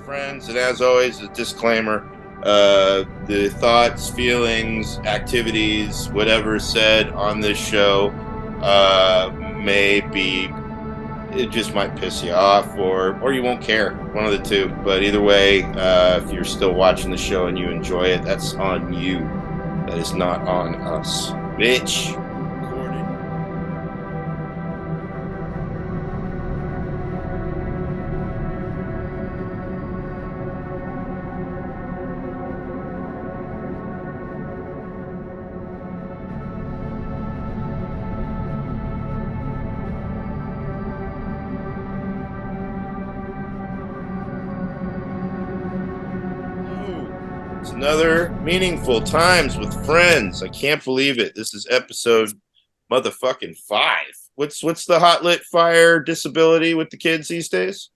friends, and as always, a disclaimer: the thoughts, feelings, activities, whatever is said on this show may be, it just might piss you off, or you won't care. One of the two. But either way, if you're still watching the show and you enjoy it, that's on you. That is not on us, bitch. Another meaningful times with friends. I can't believe it. This is episode motherfucking 5. What's the hot lit fire disability with the kids these days?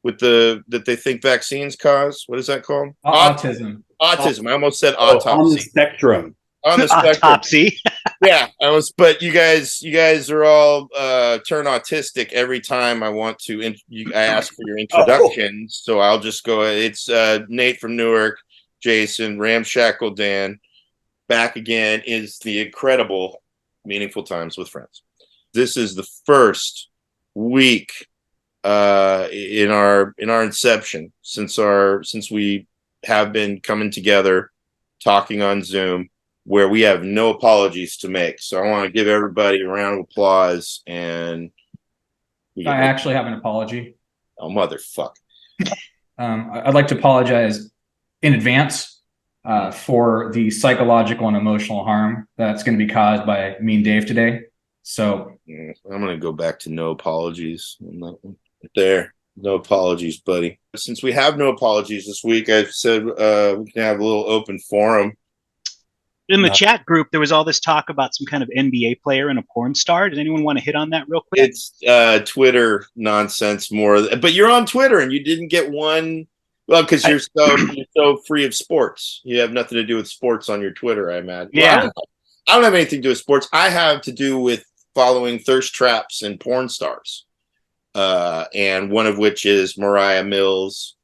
With the that they think vaccines cause? What is that called? Autism. Autism. I almost said autopsy. On the spectrum. On the spectrum. Autopsy. Yeah, but you guys are all turn autistic every time I want to. I ask for your introductions, so I'll just go. It's Nate from Newark. Jason, Ramshackle Dan, back again is the incredible Meaningful Times with Friends. This is the first week in our inception since we have been coming together talking on Zoom where we have no apologies to make. So I want to give everybody a round of applause. And I actually have an apology. Oh, motherfucker. I'd like to apologize in advance for the psychological and emotional harm that's going to be caused by me and Dave today. So I'm going to go back to no apologies. There, no apologies, buddy. Since we have no apologies this week, I've said we can have a little open forum. In the chat group, there was all this talk about some kind of NBA player and a porn star. Does anyone want to hit on that real quick? It's Twitter nonsense more. But you're on Twitter and you didn't get one. Well, because you're so free of sports. You have nothing to do with sports on your Twitter, I imagine. Yeah. Well, I don't have anything to do with sports. I have to do with following thirst traps and porn stars. And one of which is Moriah Mills,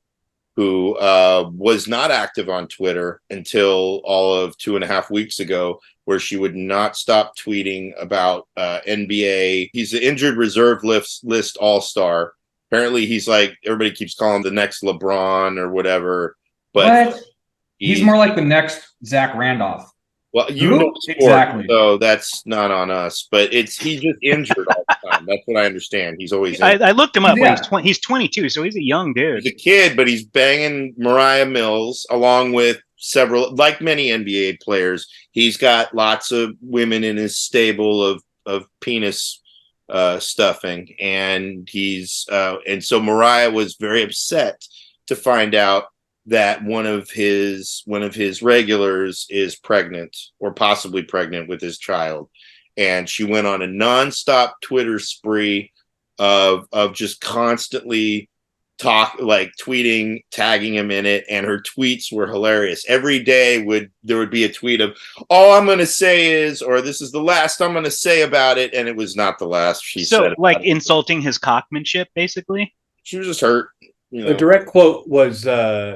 who was not active on Twitter until all of 2.5 weeks ago, where she would not stop tweeting about NBA. He's the injured reserve list all-star. Apparently, he's like, everybody keeps calling him the next LeBron or whatever. But what? He's more like the next Zach Randolph. Well, you know sport, exactly. So that's not on us. But he's just injured all the time. That's what I understand. He's always injured. I looked him up. Yeah. He's 22, so he's a young dude. He's a kid, but he's banging Moriah Mills along with several, like many NBA players. He's got lots of women in his stable of penis stuffing, and and so Moriah was very upset to find out that one of his regulars is pregnant or possibly pregnant with his child, and she went on a nonstop Twitter spree of just constantly tweeting, tagging him in it, and her tweets were hilarious. Every day there would be a tweet of, all I'm going to say is, or this is the last I'm going to say about it, and it was not the last she said. So, like insulting his cockmanship, basically? She was just hurt. You know. The direct quote was,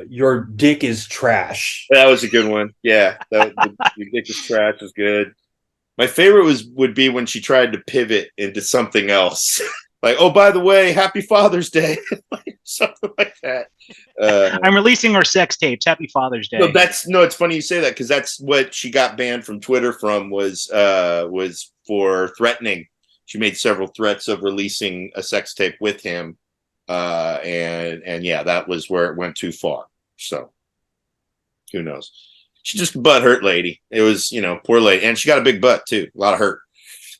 your dick is trash. That was a good one. Yeah, your dick is trash is good. My favorite would be when she tried to pivot into something else. Like, oh, by the way, happy Father's Day. Something like that. I'm releasing our sex tapes. Happy Father's Day. No, it's funny you say that because that's what she got banned from Twitter from was for threatening. She made several threats of releasing a sex tape with him. And yeah, that was where it went too far. So who knows? She just butthurt lady. It was, poor lady. And she got a big butt too. A lot of hurt.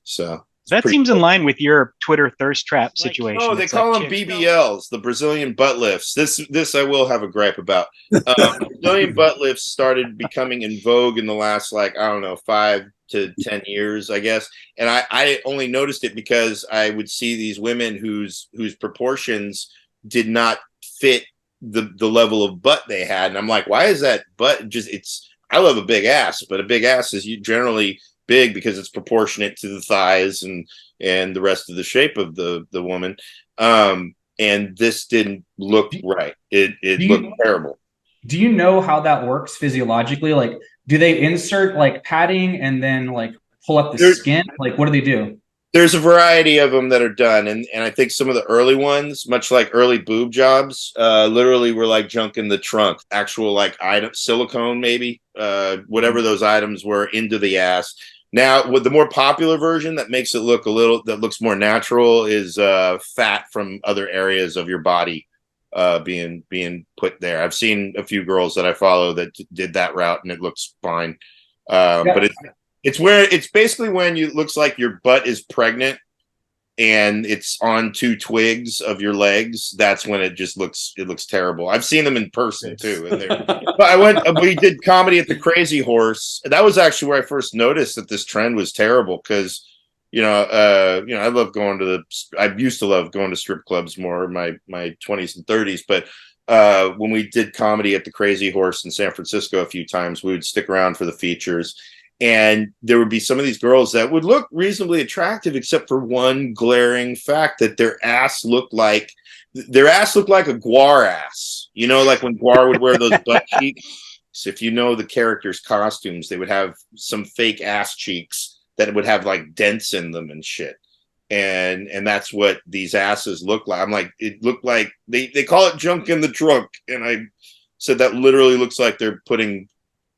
So that seems in line with your Twitter thirst trap situation. Oh, they call them BBLs, the Brazilian butt lifts. This I will have a gripe about. Brazilian butt lifts started becoming in vogue in the last 5 to 10 years, I guess. And I only noticed it because I would see these women whose proportions did not fit the level of butt they had. And I'm like, why is that butt I love a big ass, but a big ass is generally big because it's proportionate to the thighs and the rest of the shape of the woman. and this didn't look right. It looked terrible. Do you know how that works physiologically? Like, do they insert like padding and then like pull up the skin? Like, what do they do? There's a variety of them that are done, and I think some of the early ones, much like early boob jobs, literally were like junk in the trunk, actual like item, silicone maybe, whatever those items were, into the ass. Now, with the more popular version that makes it look that looks more natural is fat from other areas of your body being put there. I've seen a few girls that I follow that did that route, and it looks fine. But it's basically when it looks like your butt is pregnant and it's on two twigs of your legs. That's when it looks terrible. I've seen them in person too. And but we did comedy at the Crazy Horse. That was actually where I first noticed that this trend was terrible, because I used to love going to strip clubs more in my 20s and 30s, but when we did comedy at the Crazy Horse in San Francisco a few times, we would stick around for the features. And there would be some of these girls that would look reasonably attractive, except for one glaring fact, that their ass looked like a guar ass. Like when guar would wear those butt cheeks. If you know the characters' costumes, they would have some fake ass cheeks that would have like dents in them and shit. And that's what these asses look like. I'm like, it looked like they call it junk in the trunk. And I said that literally looks like they're putting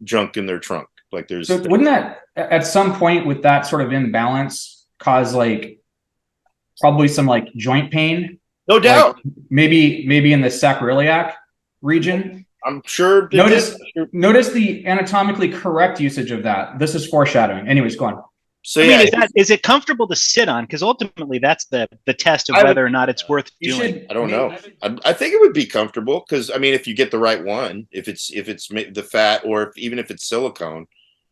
junk in their trunk. Like So wouldn't that at some point with that sort of imbalance cause like probably some like joint pain? No doubt. Like maybe in the sacroiliac region. I'm sure. Notice the anatomically correct usage of that. This is foreshadowing. Anyways, go on. So is it comfortable to sit on? Because ultimately that's the test of whether or not it's worth doing. I don't know. I think it would be comfortable, because if you get the right one, if it's the fat, or even if it's silicone,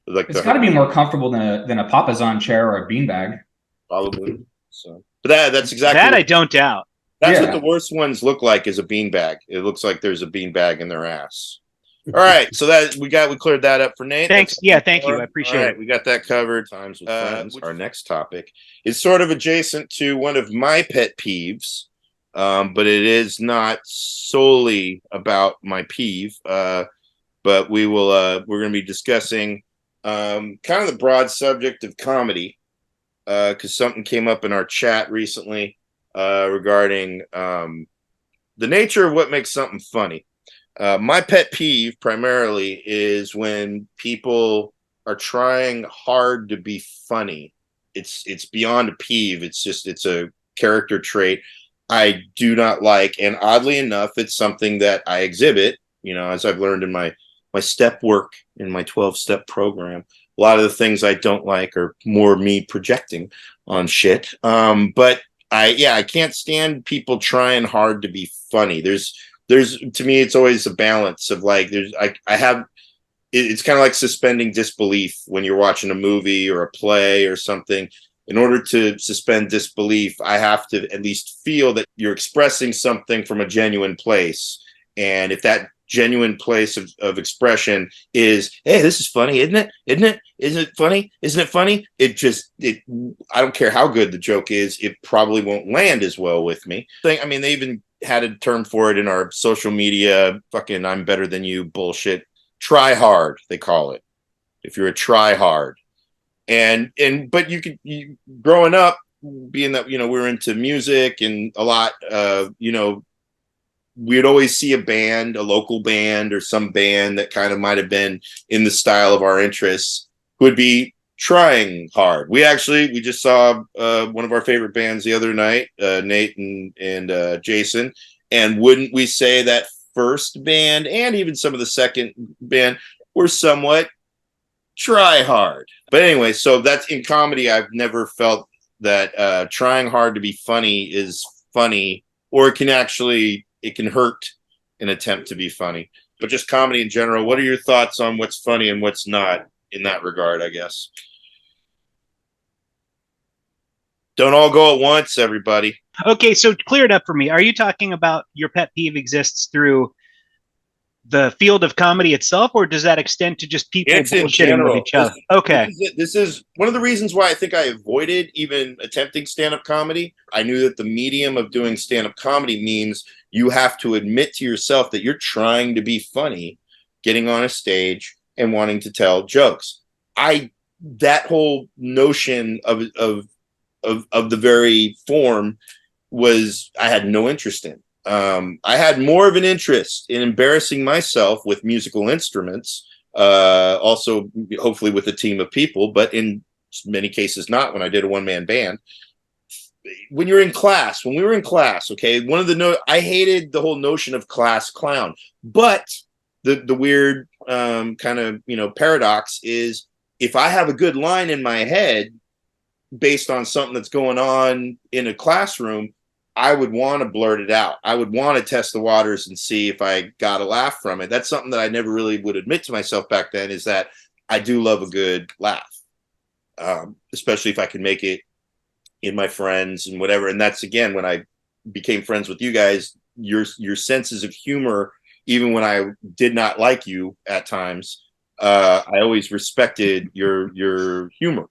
like it's got to be more comfortable than a Papazon chair or a beanbag. Probably. So, but that's exactly that I don't doubt. That's what the worst ones look like, is a beanbag. It looks like there's a beanbag in their ass. All right, so that we cleared that up for Nate. Thanks. Thank you. I appreciate it. We got that covered. Times with friends. Our next topic is sort of adjacent to one of my pet peeves, but it is not solely about my peeve. But we're going to be discussing kind of the broad subject of comedy, because something came up in our chat recently regarding the nature of what makes something funny. My pet peeve primarily is when people are trying hard to be funny. It's beyond a peeve. It's a character trait I do not like. And oddly enough, it's something that I exhibit, as I've learned in my step work in my 12-step program. A lot of the things I don't like are more me projecting on shit. But I can't stand people trying hard to be funny. There's to me, it's always a balance of like, it's kind of like suspending disbelief when you're watching a movie or a play or something. In order to suspend disbelief, I have to at least feel that you're expressing something from a genuine place. And if that genuine place of expression is, hey, this is funny, isn't it? Isn't it? Isn't it funny? Isn't it funny? I don't care how good the joke is, it probably won't land as well with me. They even had a term for it in our social media, fucking I'm better than you bullshit. Try hard, they call it. If you're a try hard. But you growing up, being that, we're into music and a lot, we'd always see a local band or some band that kind of might have been in the style of our interests, who would be trying hard. We just saw one of our favorite bands the other night, Nate and Jason. And wouldn't we say that first band and even some of the second band were somewhat try hard? But anyway, so that's in comedy. I've never felt that trying hard to be funny is funny, or it can hurt an attempt to be funny. But just comedy in general, what are your thoughts on what's funny and what's not in that regard, I guess? Don't all go at once, everybody. Okay, so clear it up for me. Are you talking about your pet peeve exists through the field of comedy itself, or does that extend to just people It's in bullshitting with general. each other? Okay. This is one of the reasons why I think I avoided even attempting stand-up comedy. I knew that the medium of doing stand-up comedy means you have to admit to yourself that you're trying to be funny, getting on a stage and wanting to tell jokes. That whole notion of the very form I had no interest in. I had more of an interest in embarrassing myself with musical instruments, also hopefully with a team of people, but in many cases not when I did a one-man band. When we were in class, okay, I hated the whole notion of class clown, but the weird kind of paradox is if I have a good line in my head based on something that's going on in a classroom, I would want to blurt it out. I would want to test the waters and see if I got a laugh from it. That's something that I never really would admit to myself back then, is that I do love a good laugh, especially if I can make it in my friends and whatever. And that's, again, when I became friends with you guys, your senses of humor, even when I did not like you at times, I always respected your humor.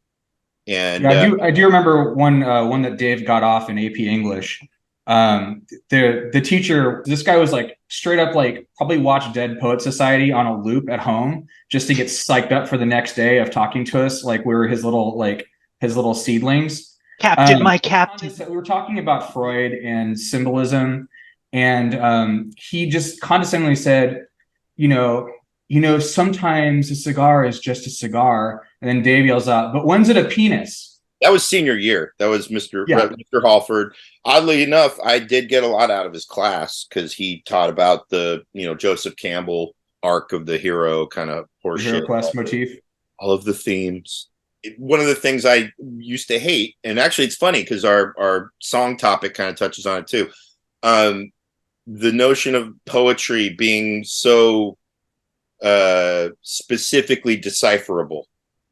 And yeah, I do remember one that Dave got off in AP English. The teacher, this guy was like straight up like probably watched Dead Poet Society on a loop at home just to get psyched up for the next day of talking to us like we were his little seedlings. Captain, my captain. We were talking about Freud and symbolism, and he just condescendingly said, sometimes a cigar is just a cigar. And then Dave yells out, "But when's it a penis?" That was senior year. That was Mr. Halford. Oddly enough, I did get a lot out of his class because he taught about the Joseph Campbell arc of the hero kind of horseshit. Hero quest motif. All of the themes. One of the things I used to hate, and actually it's funny because our song topic kind of touches on it too. The notion of poetry being so specifically decipherable.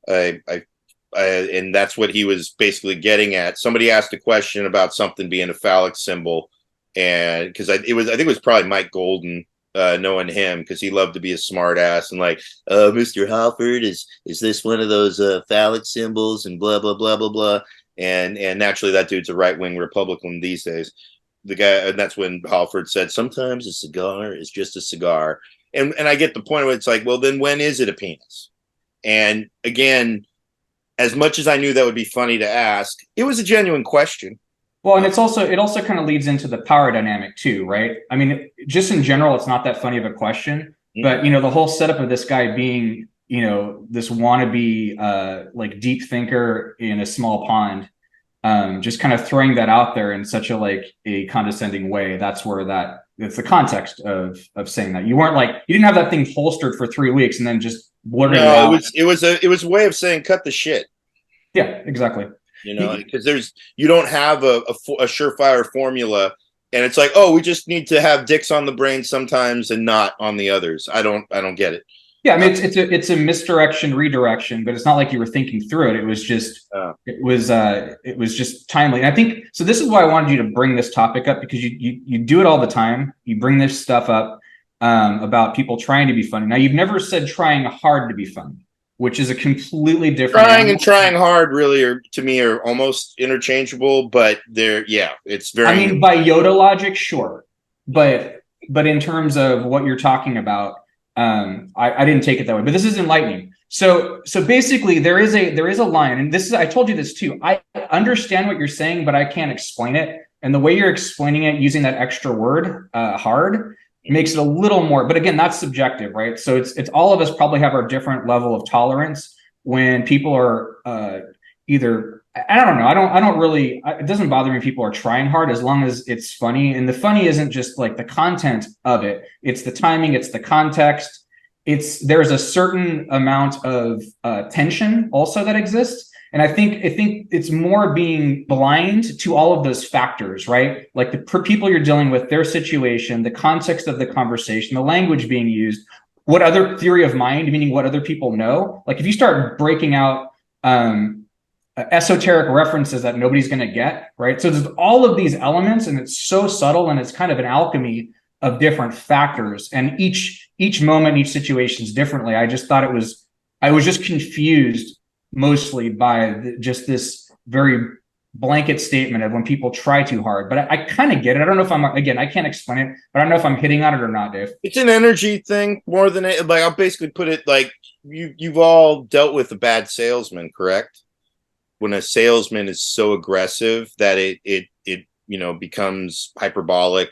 And that's what he was basically getting at. Somebody asked a question about something being a phallic symbol, and because I think it was probably Mike Golden, knowing him, because he loved to be a smart ass and like, Mr. Halford, is this one of those phallic symbols and blah blah blah blah blah. And naturally that dude's a right-wing Republican these days. The guy, and that's when Halford said, sometimes a cigar is just a cigar. And I get the point of it. It's like, well, then when is it a penis? And again, as much as I knew that would be funny to ask, it was a genuine question. Well, and it also kind of leads into the power dynamic too, right? I mean, just in general, it's not that funny of a question, but the whole setup of this guy being, this wannabe like deep thinker in a small pond, just kind of throwing that out there in such a condescending way. That's where it's the context of saying that. You didn't have that thing holstered for 3 weeks and then just blurted it out. It was a way of saying cut the shit. Yeah, exactly. Because you don't have a surefire formula, and it's like, oh, we just need to have dicks on the brain sometimes and not on the others. I don't get it. Yeah, I mean, it's a misdirection, redirection, but it's not like you were thinking through it. It was just it was just timely. And I think so. This is why I wanted you to bring this topic up, because you do it all the time. You bring this stuff up about people trying to be funny. Now, you've never said trying hard to be funny, which is a completely different. Trying and trying hard really to me are almost interchangeable, but it's very. I mean, by Yoda logic, sure, but in terms of what you're talking about. I didn't take it that way, but this is enlightening. So basically there is a line, and I told you this too. I understand what you're saying, but I can't explain it. And the way you're explaining it using that extra word, hard, makes it a little more, but again, that's subjective, right? So it's all of us probably have our different level of tolerance when people are either, I don't know. I don't really, it doesn't bother me if people are trying hard as long as it's funny. And the funny isn't just like the content of it. It's the timing, it's the context. There's a certain amount of tension also that exists. And I think it's more being blind to all of those factors, right? Like the people you're dealing with, their situation, the context of the conversation, the language being used, what other theory of mind, meaning what other people know. Like if you start breaking out, esoteric references that nobody's going to get, right? So there's all of these elements, and it's so subtle, and it's kind of an alchemy of different factors, and each moment, each situation is differently. I just thought I was just confused mostly by just this very blanket statement of when people try too hard. But I kind of get it. I don't know if I can't explain it, but I don't know if I'm hitting on it or not, Dave. It's an energy thing more than like I'll basically put it like you've all dealt with a bad salesman, correct? When a salesman is so aggressive that it becomes hyperbolic,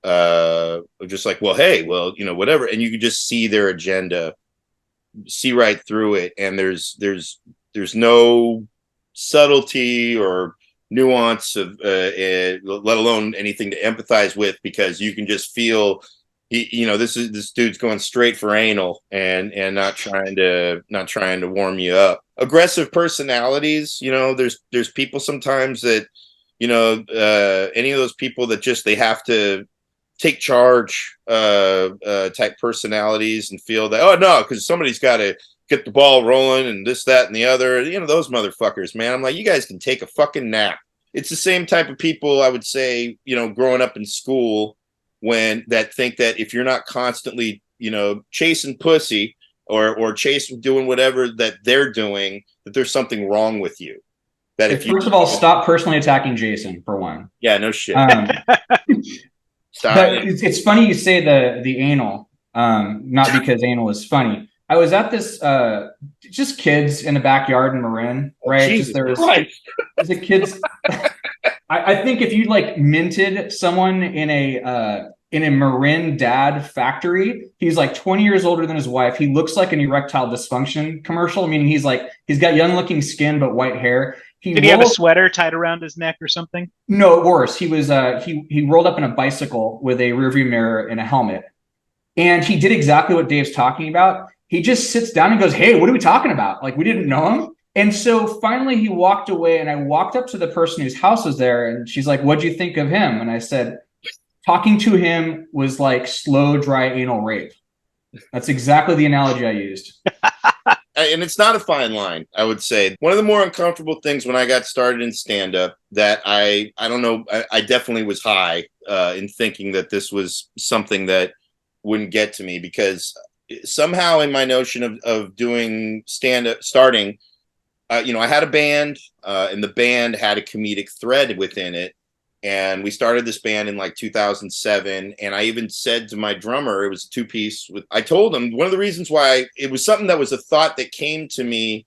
just like, well, hey, well, whatever, and you can just see their agenda, see right through it, and there's no subtlety or nuance of let alone anything to empathize with, because you can just feel this dude's going straight for anal and not trying to warm you up. Aggressive personalities, there's people sometimes that any of those people that just they have to take charge type personalities and feel that, oh no, because somebody's got to get the ball rolling and this, that, and the other. Those motherfuckers, man. I'm like, you guys can take a fucking nap. It's the same type of people, I would say, growing up in school that think that if you're not constantly, chasing pussy or chasing doing whatever that they're doing, that there's something wrong with you. That if First of all, stop personally attacking Jason, for one. Yeah, no shit. Stop. But it's funny you say the anal, not because anal is funny. I was at this just kids in the backyard in Marin, right? Jesus Just Christ. the kids. I think if you like minted someone in a Marin dad factory, he's like 20 years older than his wife. He looks like an erectile dysfunction commercial. I mean, he's got young looking skin but white hair. Did he have a sweater tied around his neck or something? No, worse. He was he rolled up in a bicycle with a rearview mirror and a helmet. And he did exactly what Dave's talking about. He just sits down and goes, "Hey, what are we talking about?" Like, we didn't know him. And so finally he walked away, and I walked up to the person whose house was there, and she's like, "What'd you think of him?" And I said, talking to him was like slow, dry anal rape. That's exactly the analogy I used. And it's not a fine line, I would say. One of the more uncomfortable things when I got started in stand-up that I don't know, I definitely was high in thinking that this was something that wouldn't get to me, because somehow in my notion of doing stand-up, starting, I had a band, and the band had a comedic thread within it. And we started this band in like 2007. And I even said to my drummer, it was a two-piece. I told him one of the reasons why it was something that was a thought that came to me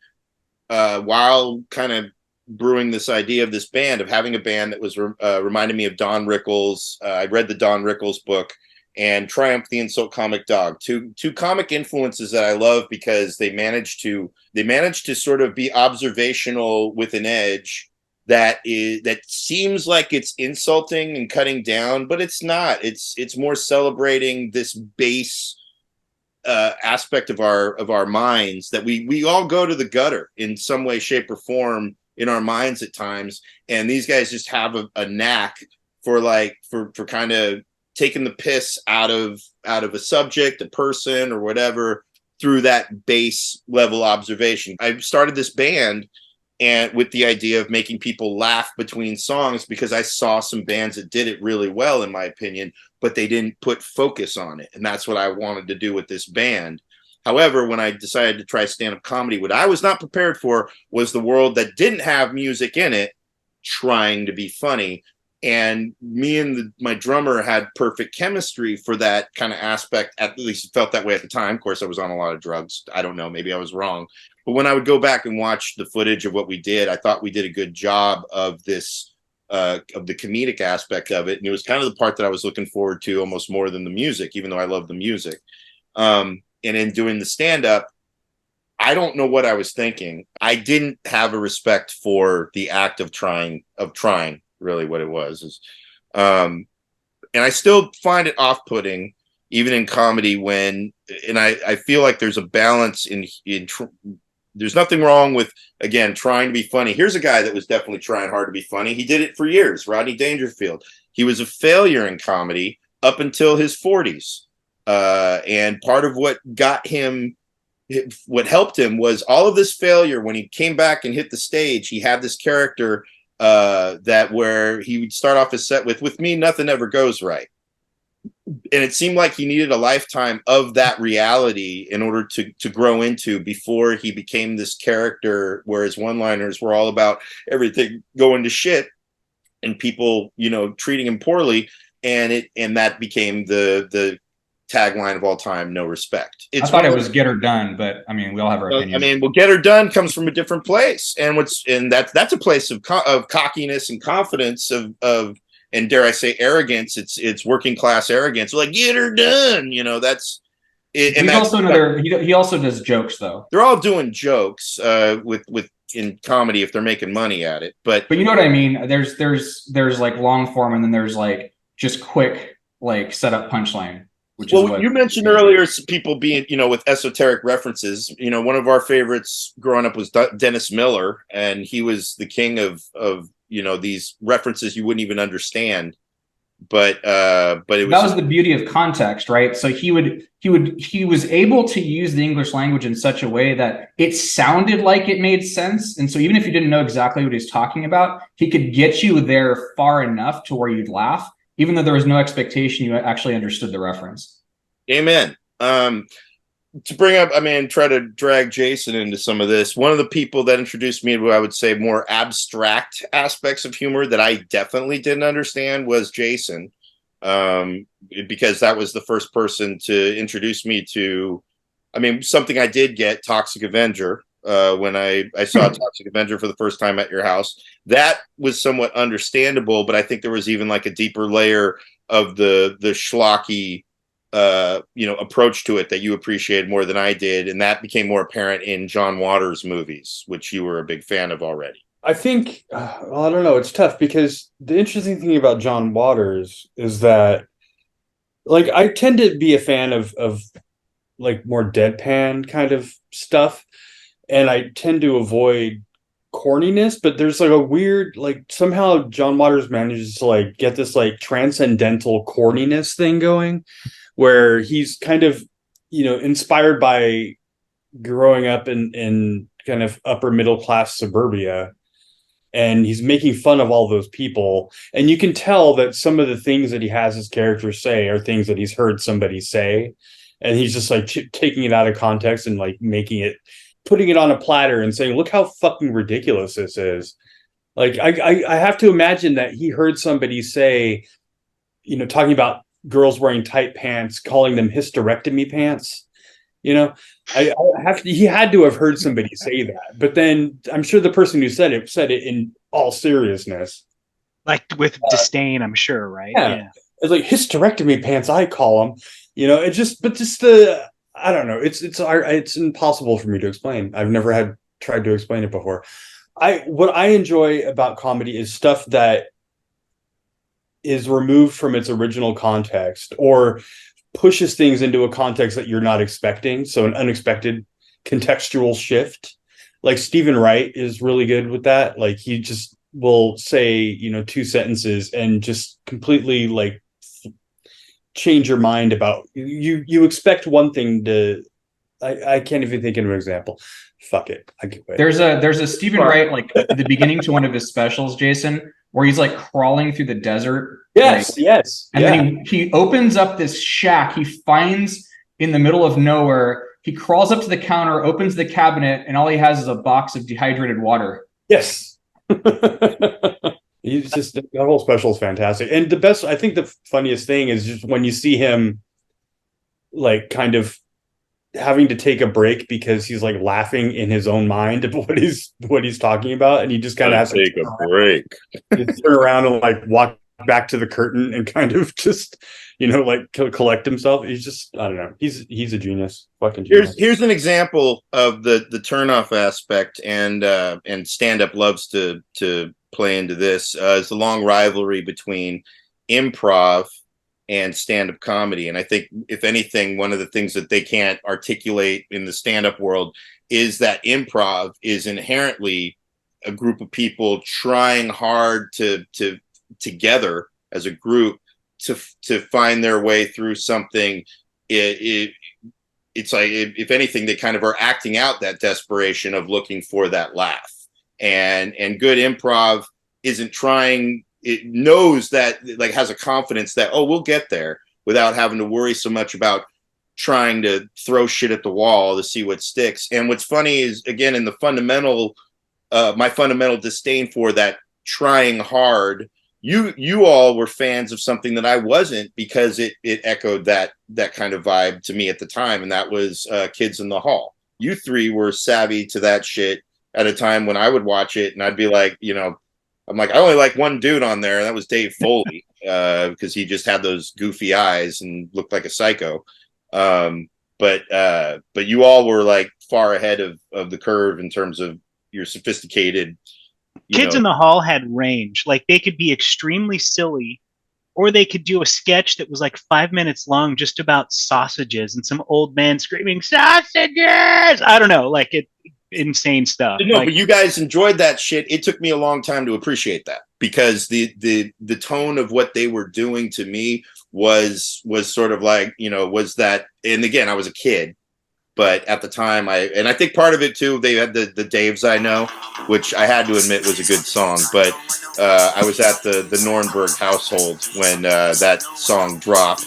while kind of brewing this idea of this band, of having a band that was reminded me of Don Rickles. I read the Don Rickles book, and Triumph the Insult Comic Dog, two comic influences that I love, because they managed to sort of be observational with an edge that seems like it's insulting and cutting down, but it's not. It's more celebrating this base aspect of our minds, that we all go to the gutter in some way, shape, or form in our minds at times. And these guys just have a knack for kind of taking the piss out of a subject, a person, or whatever, through that base level observation. I started this band and with the idea of making people laugh between songs, because I saw some bands that did it really well, in my opinion, but they didn't put focus on it. And that's what I wanted to do with this band. However, when I decided to try stand-up comedy, what I was not prepared for was the world that didn't have music in it trying to be funny. And me and my drummer had perfect chemistry for that kind of aspect. At least it felt that way at the time. Of course, I was on a lot of drugs. I don't know. Maybe I was wrong. But when I would go back and watch the footage of what we did, I thought we did a good job of this, of the comedic aspect of it. And it was kind of the part that I was looking forward to almost more than the music, even though I love the music. And in doing the stand-up, I don't know what I was thinking. I didn't have a respect for the act of trying, really what it was. And I still find it off-putting, even in comedy, and I feel like there's a balance in there's nothing wrong with, again, trying to be funny. Here's a guy that was definitely trying hard to be funny. He did it for years, Rodney Dangerfield. He was a failure in comedy up until his 40s. And part of what helped him was all of this failure. When he came back and hit the stage, he had this character that where he would start off his set with me, nothing ever goes right. and it seemed like he needed a lifetime of that reality in order to grow into before he became this character where his one-liners were all about everything going to shit and people, treating him poorly, and that became the tagline of all time, no respect. I thought it was get her done, but I mean, we all have our opinions. Well, get her done comes from a different place, and that's a place of cockiness and confidence of and dare I say arrogance. It's working class arrogance. Like, get her done. That's it. And he's also another. He also does jokes though. They're all doing jokes with in comedy if they're making money at it. But you know what I mean. There's like long form, and then there's like just quick like setup punchline. Well, you mentioned earlier people being, with esoteric references. One of our favorites growing up was Dennis Miller, and he was the king of these references you wouldn't even understand. But that was the beauty of context, right? So he was able to use the English language in such a way that it sounded like it made sense. And so even if you didn't know exactly what he's talking about, he could get you there far enough to where you'd laugh, even though there was no expectation you actually understood the reference. Amen. To bring up, try to drag Jason into some of this. One of the people that introduced me to, I would say, more abstract aspects of humor that I definitely didn't understand was Jason, because that was the first person to introduce me to, something I did get, Toxic Avenger. When I saw Toxic Avenger for the first time at your house, that was somewhat understandable, but I think there was even like a deeper layer of the schlocky approach to it that you appreciated more than I did, and that became more apparent in John Waters movies, which you were a big fan of already. I think, I don't know, it's tough because the interesting thing about John Waters is that, like, I tend to be a fan of like more deadpan kind of stuff, and I tend to avoid corniness, but there's like a weird, like, somehow John Waters manages to like get this like transcendental corniness thing going, where he's kind of, inspired by growing up in kind of upper middle class suburbia, and he's making fun of all those people, and you can tell that some of the things that he has his characters say are things that he's heard somebody say, and he's just like taking it out of context and like putting it on a platter and saying, look how fucking ridiculous this is. Like, I have to imagine that he heard somebody say, talking about girls wearing tight pants, calling them hysterectomy pants. He had to have heard somebody say that, but then I'm sure the person who said it in all seriousness, like with disdain, I'm sure, right? Yeah. It's like hysterectomy pants, I call them. I don't know. It's impossible for me to explain. I've never tried to explain it before. What I enjoy about comedy is stuff that is removed from its original context or pushes things into a context that you're not expecting. So an unexpected contextual shift. Like Stephen Wright is really good with that. Like he just will say, two sentences and just completely like change your mind about you expect one thing to. I can't even think of an example. Fuck it. I get it. There's a Stephen Wright, like at the beginning to one of his specials, Jason, where he's like crawling through the desert. Yes. And then he opens up this shack he finds in the middle of nowhere. He crawls up to the counter, opens the cabinet, and all he has is a box of dehydrated water. Yes. He's just, that whole special is fantastic. And I think the funniest thing is just when you see him like kind of having to take a break because he's like laughing in his own mind at what he's talking about, and he just kind of has to take a break, turn around and like walk back to the curtain and kind of just like collect himself. He's just, I don't know, he's a genius. Fucking genius. Here's an example of the turnoff aspect, and stand-up loves to play into this. Is the long rivalry between improv and stand-up comedy. And I think, if anything, one of the things that they can't articulate in the stand-up world is that improv is inherently a group of people trying hard to together as a group to find their way through something. It's like, if anything, they kind of are acting out that desperation of looking for that laugh. And good improv isn't trying. It knows that, like, has a confidence that, oh, we'll get there. without having to worry so much about trying to throw shit at the wall to see what sticks. And what's funny is, again, in the fundamental, my fundamental disdain for that trying hard, you all were fans of something that I wasn't, because it echoed that kind of vibe to me at the time, and that was Kids in the Hall. You three were savvy to that shit at a time when I would watch it, and I'd be like, I'm like, I only like one dude on there, and that was Dave Foley, because he just had those goofy eyes and looked like a psycho. But you all were like far ahead of the curve in terms of your sophisticated. Kids in the Hall had range. Like, they could be extremely silly, or they could do a sketch that was like 5 minutes long just about sausages and some old man screaming sausages. I don't know, like insane stuff. No, like, but you guys enjoyed that shit. It took me a long time to appreciate that, because the tone of what they were doing to me was sort of like, was that, and again, I was a kid, but at the time I think part of it too, they had the Daves I Know, which I had to admit was a good song, but I was at the Nuremberg household when that song dropped,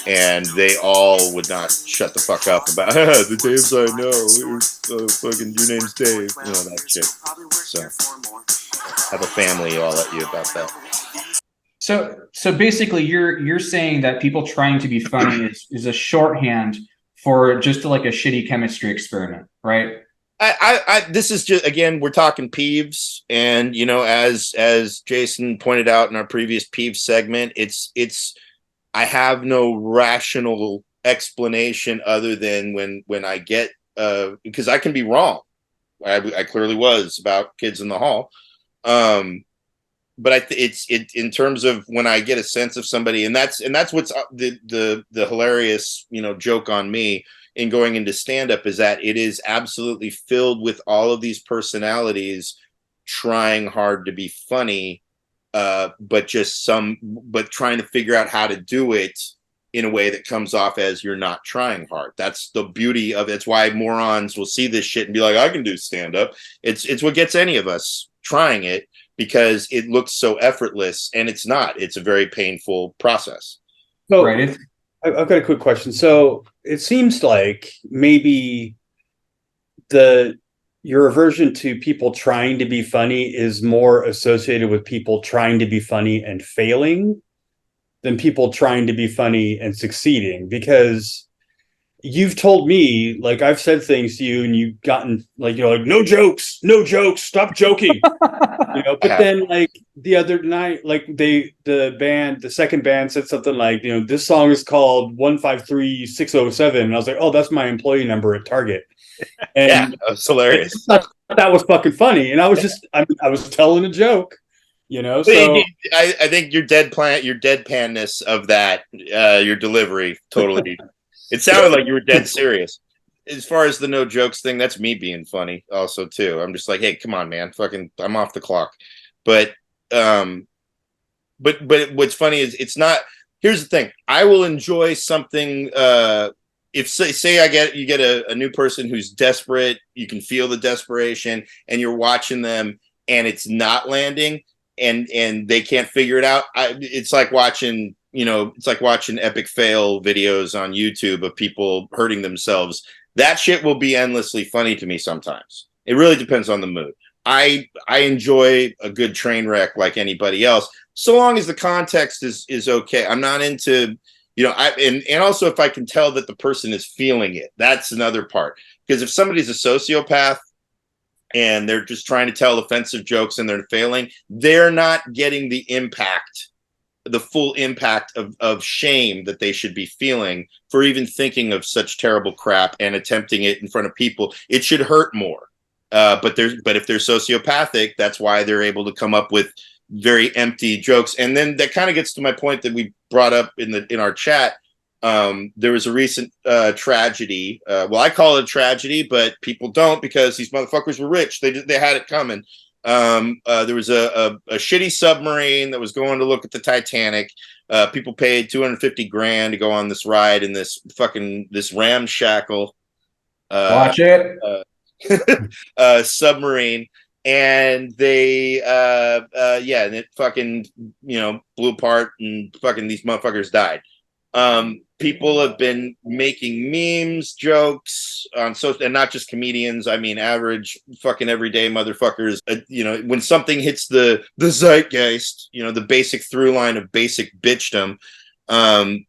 and they all would not shut the fuck up about the Daves I Know. Fucking your name's Dave, that shit. So have a family all at you about that. So basically, you're saying that people trying to be funny is a shorthand for just like a shitty chemistry experiment, right? I this is just, again, we're talking peeves, and as Jason pointed out in our previous peeves segment, it's I have no rational explanation other than when I get because I can be wrong. I clearly was about Kids in the Hall. But it's in terms of when I get a sense of somebody, and that's what's the hilarious joke on me in going into stand-up, is that it is absolutely filled with all of these personalities trying hard to be funny, but trying to figure out how to do it in a way that comes off as you're not trying hard. That's the beauty of it. It's why morons will see this shit and be like, I can do stand-up. It's what gets any of us trying it, because it looks so effortless, and it's not. It's a very painful process. So Right. I've got a quick question. So it seems like maybe your aversion to people trying to be funny is more associated with people trying to be funny and failing than people trying to be funny and succeeding, because you've told me, like, I've said things to you and you've gotten like, like, no jokes, stop joking. But then, like, the other night, like, the second band said something like, this song is called 153607, and I was like, oh, that's my employee number at Target. And yeah, it's hilarious. That was fucking funny, and I was just I was telling a joke, so I think your deadpanness of that, your delivery, totally. It sounded like you were dead serious. As far as the no jokes thing, that's me being funny also too. I'm just like, hey, come on, man, fucking, I'm off the clock. But what's funny is it's not. Here's the thing: I will enjoy something. If say you get a new person who's desperate, you can feel the desperation, and you're watching them, and it's not landing, and they can't figure it out. It's like watching. It's like watching epic fail videos on YouTube of people hurting themselves. That shit will be endlessly funny to me sometimes. It really depends on the mood. I enjoy a good train wreck like anybody else, so long as the context is okay. I'm not into, and also if I can tell that the person is feeling it, that's another part. Because if somebody's a sociopath and they're just trying to tell offensive jokes and they're failing, they're not getting the full impact of shame that they should be feeling for even thinking of such terrible crap and attempting it in front of people. It should hurt more. But if they're sociopathic, that's why they're able to come up with very empty jokes. And then that kind of gets to my point that we brought up in our chat. There was a recent tragedy. Well, I call it a tragedy, but people don't, because these motherfuckers were rich. They had it coming. There was a shitty submarine that was going to look at the Titanic. People paid $250,000 to go on this ride in this ramshackle Watch it. submarine, and they and it fucking blew apart, and fucking these motherfuckers died. People have been making memes, jokes on social, and not just comedians. I mean, average fucking everyday motherfuckers. When something hits the zeitgeist, the basic through line of basic bitchdom,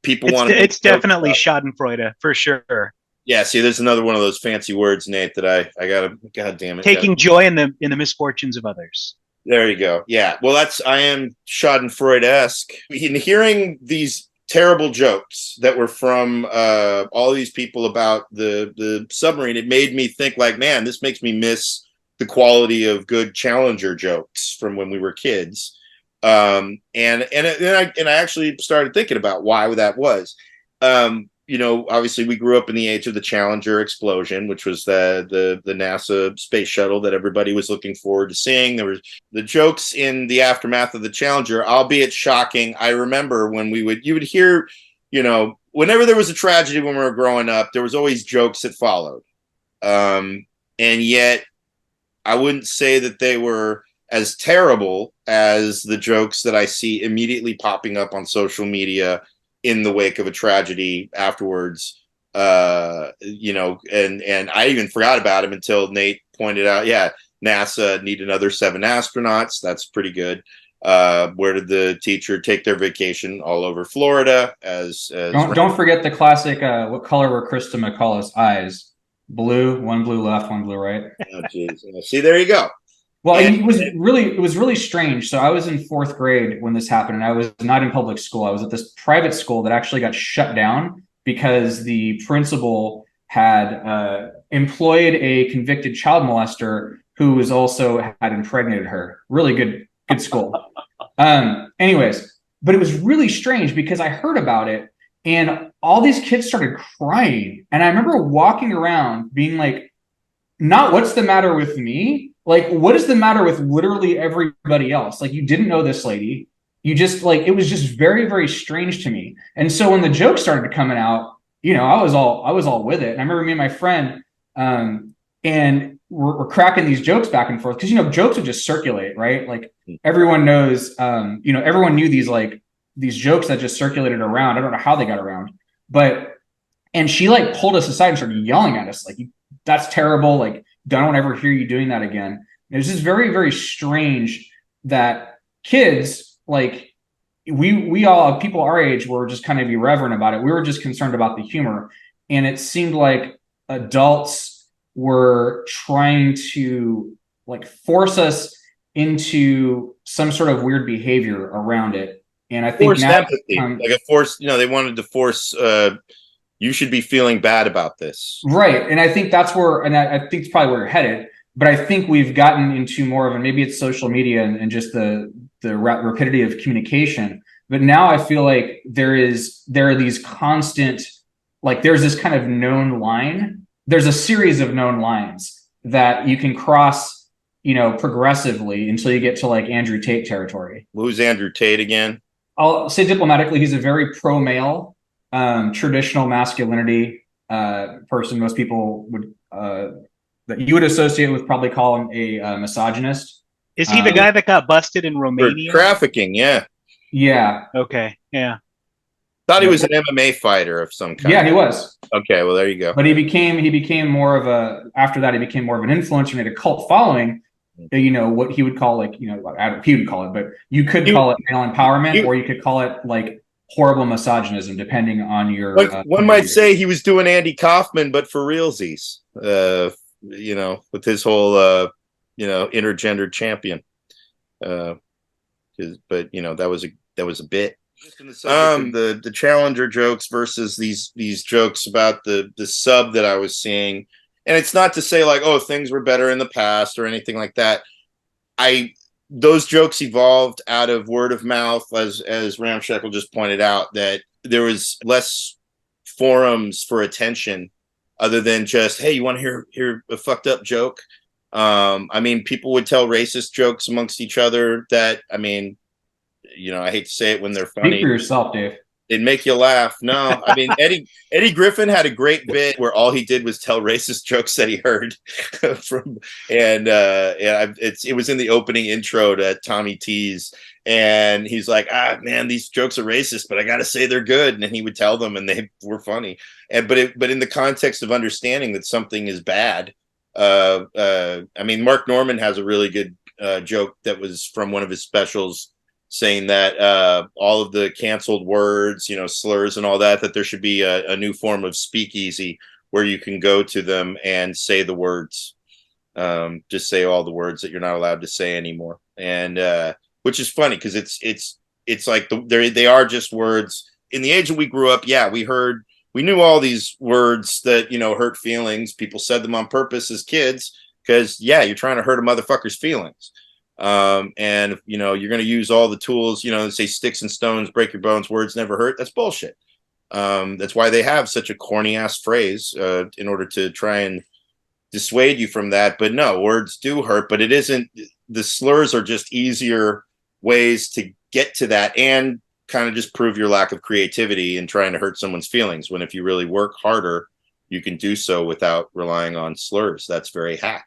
people want to. It's definitely Schadenfreude for sure. Yeah, see, there's another one of those fancy words, Nate, that I gotta. God damn it! Taking joy in the misfortunes of others. There you go. Yeah, well, I am Schadenfreude-esque in hearing these terrible jokes that were from all these people about the submarine. It made me think, like, man, this makes me miss the quality of good Challenger jokes from when we were kids. And I actually started thinking about why that was. Obviously we grew up in the age of the Challenger explosion, which was the NASA space shuttle that everybody was looking forward to seeing. There was the jokes in the aftermath of the Challenger, albeit shocking. I remember when you would hear, whenever there was a tragedy when we were growing up, there was always jokes that followed. And yet I wouldn't say that they were as terrible as the jokes that I see immediately popping up on social media in the wake of a tragedy afterwards. And I even forgot about him until Nate pointed out, yeah, NASA need another 7 astronauts. That's pretty good. Where did the teacher take their vacation? All over Florida. Don't forget the classic, what color were Krista McCullough's eyes? Blue, one blue left, one blue right. Oh, geez. See, there you go. Well, it was really strange. So I was in 4th grade when this happened, and I was not in public school. I was at this private school that actually got shut down because the principal had employed a convicted child molester who was also had impregnated her. Really good school. Anyways, but it was really strange because I heard about it, and all these kids started crying, and I remember walking around being like, "Not what's the matter with me? Like, what is the matter with literally everybody else? Like, you didn't know this lady. You just it was just very, very strange to me." And so when the jokes started coming out, I was all with it. And I remember me and my friend, and we're cracking these jokes back and forth because jokes would just circulate, right? Like everyone knows, everyone knew these jokes that just circulated around. I don't know how they got around, and she pulled us aside and started yelling at us, like, "That's terrible. Like, don't ever hear you doing that again." It was just very, very strange that kids, we all, people our age, were just kind of irreverent about it. We were just concerned about the humor. And it seemed like adults were trying to force us into some sort of weird behavior around it. And I think forced empathy, they wanted to force, you should be feeling bad about this. Right. And I think that's where, and I think it's probably where you're headed, but I think we've gotten into more of, and maybe it's social media and just the rapidity of communication. But now I feel like there are these constant, there's this kind of known line. There's a series of known lines that you can cross, progressively until you get to Andrew Tate territory. Who's Andrew Tate again? I'll say diplomatically, he's a very pro-male, traditional masculinity person. Most people would that you would associate with probably call him a misogynist. Is he the guy that got busted in Romania? For trafficking, yeah. Yeah. Okay, yeah. Thought he was an MMA fighter of some kind. Yeah, he was. Okay, well, there you go. But he became more of after that, he became more of an influencer, made a cult following. What he would call he would call it, but you could call it male empowerment, or you could call it horrible misogynism, depending on your. One might say he was doing Andy Kaufman, but for realsies. With his whole intergender champion. But that was a bit. The Challenger jokes versus these jokes about the sub that I was seeing. And it's not to say things were better in the past or anything like that. Those jokes evolved out of word of mouth, as Ramshackle just pointed out, that there was less forums for attention other than just, hey, you want to hear a fucked up joke? People would tell racist jokes amongst each other that, I hate to say it when they're funny. Speak for yourself, Dave. It'd make you laugh. No, I mean Eddie Griffin had a great bit where all he did was tell racist jokes that he heard from, and it was in the opening intro to Tommy T's, and he's like, man, these jokes are racist, but I got to say they're good, and then he would tell them, and they were funny, but in the context of understanding that something is bad. I mean, Mark Norman has a really good joke that was from one of his specials, saying that all of the canceled words, slurs and all that there should be a new form of speakeasy where you can go to them and say the words, just say all the words that you're not allowed to say anymore. And which is funny because it's like they are just words. In the age that we grew up, we knew all these words that hurt feelings. People said them on purpose as kids because you're trying to hurt a motherfucker's feelings. And you're going to use all the tools, say sticks and stones, break your bones, words never hurt. That's bullshit. That's why they have such a corny ass phrase, in order to try and dissuade you from that. But no, words do hurt, but it isn't. The slurs are just easier ways to get to that and kind of just prove your lack of creativity in trying to hurt someone's feelings. When if you really work harder, you can do so without relying on slurs. That's very hack.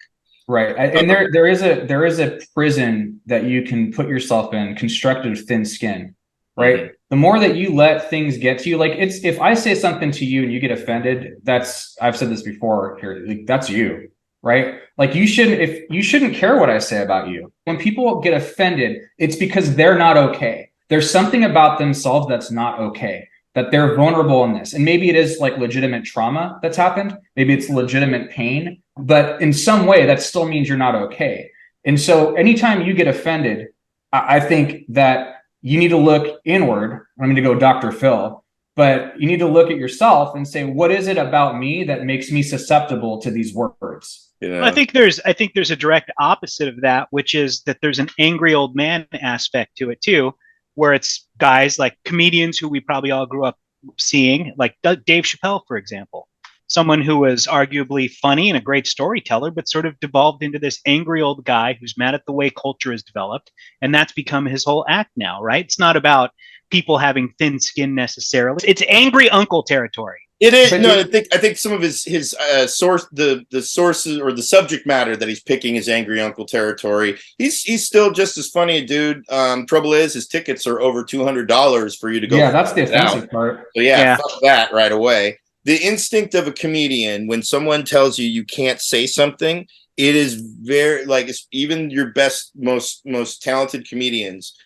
Right. And there is a prison that you can put yourself in, constructed of thin skin, right? Mm-hmm. The more that you let things get to you, like if I say something to you and you get offended, I've said this before here, like, that's you, right? Like you shouldn't care what I say about you. When people get offended, it's because they're not okay. There's something about themselves that's not okay, that they're vulnerable in this. And maybe it is like legitimate trauma that's happened. Maybe it's legitimate pain. But in some way, that still means you're not okay. And so anytime you get offended, I think that you need to look inward. I mean to go Dr. Phil, but you need to look at yourself and say, what is it about me that makes me susceptible to these words? I think there's a direct opposite of that, which is that there's an angry old man aspect to it too, where it's guys like comedians who we probably all grew up seeing, like Dave Chappelle, for example. Someone who was arguably funny and a great storyteller, but sort of devolved into this angry old guy who's mad at the way culture is developed. And that's become his whole act now, right? It's not about people having thin skin necessarily. It's angry uncle territory. It is. No, I think some of his source, the sources or the subject matter that he's picking is angry uncle territory. He's still just as funny a dude. Trouble is his tickets are over $200 for you to go. Yeah, that's the offensive part. So fuck that right away. The instinct of a comedian, when someone tells you you can't say something, it is very even your best, most talented comedians,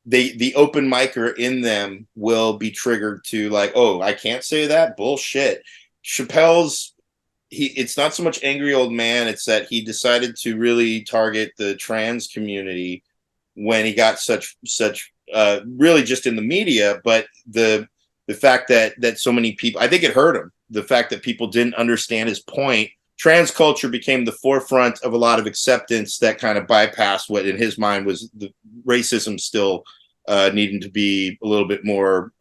the open micer in them will be triggered to like, oh, I can't say that, bullshit. Chappelle's it's not so much angry old man, it's that he decided to really target the trans community when he got such really just in the media, but the fact that so many people, I think it hurt him. The fact that people didn't understand his point. Trans culture became the forefront of a lot of acceptance that kind of bypassed what in his mind was the racism still needing to be a little bit more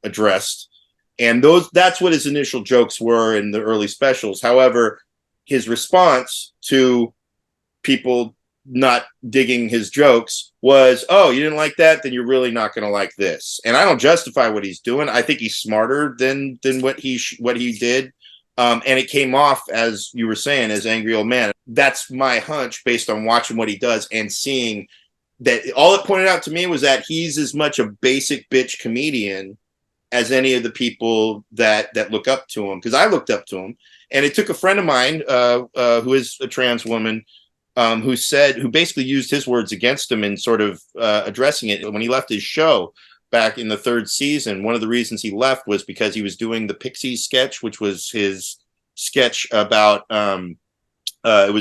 addressed. And that's what his initial jokes were in the early specials. However, his response to people not digging his jokes was, oh, you didn't like that? Then you're really not going to like this. And I don't justify what he's doing. I think he's smarter than what he did. And it came off, as you were saying, as angry old man. That's my hunch based on watching what he does and seeing that all it pointed out to me was that he's as much a basic bitch comedian as any of the people that look up to him. Because I looked up to him. And it took a friend of mine who is a trans woman who basically used his words against him in sort of addressing it. When he left his show back in the third season, one of the reasons he left was because he was doing the Pixies sketch, which was his sketch about it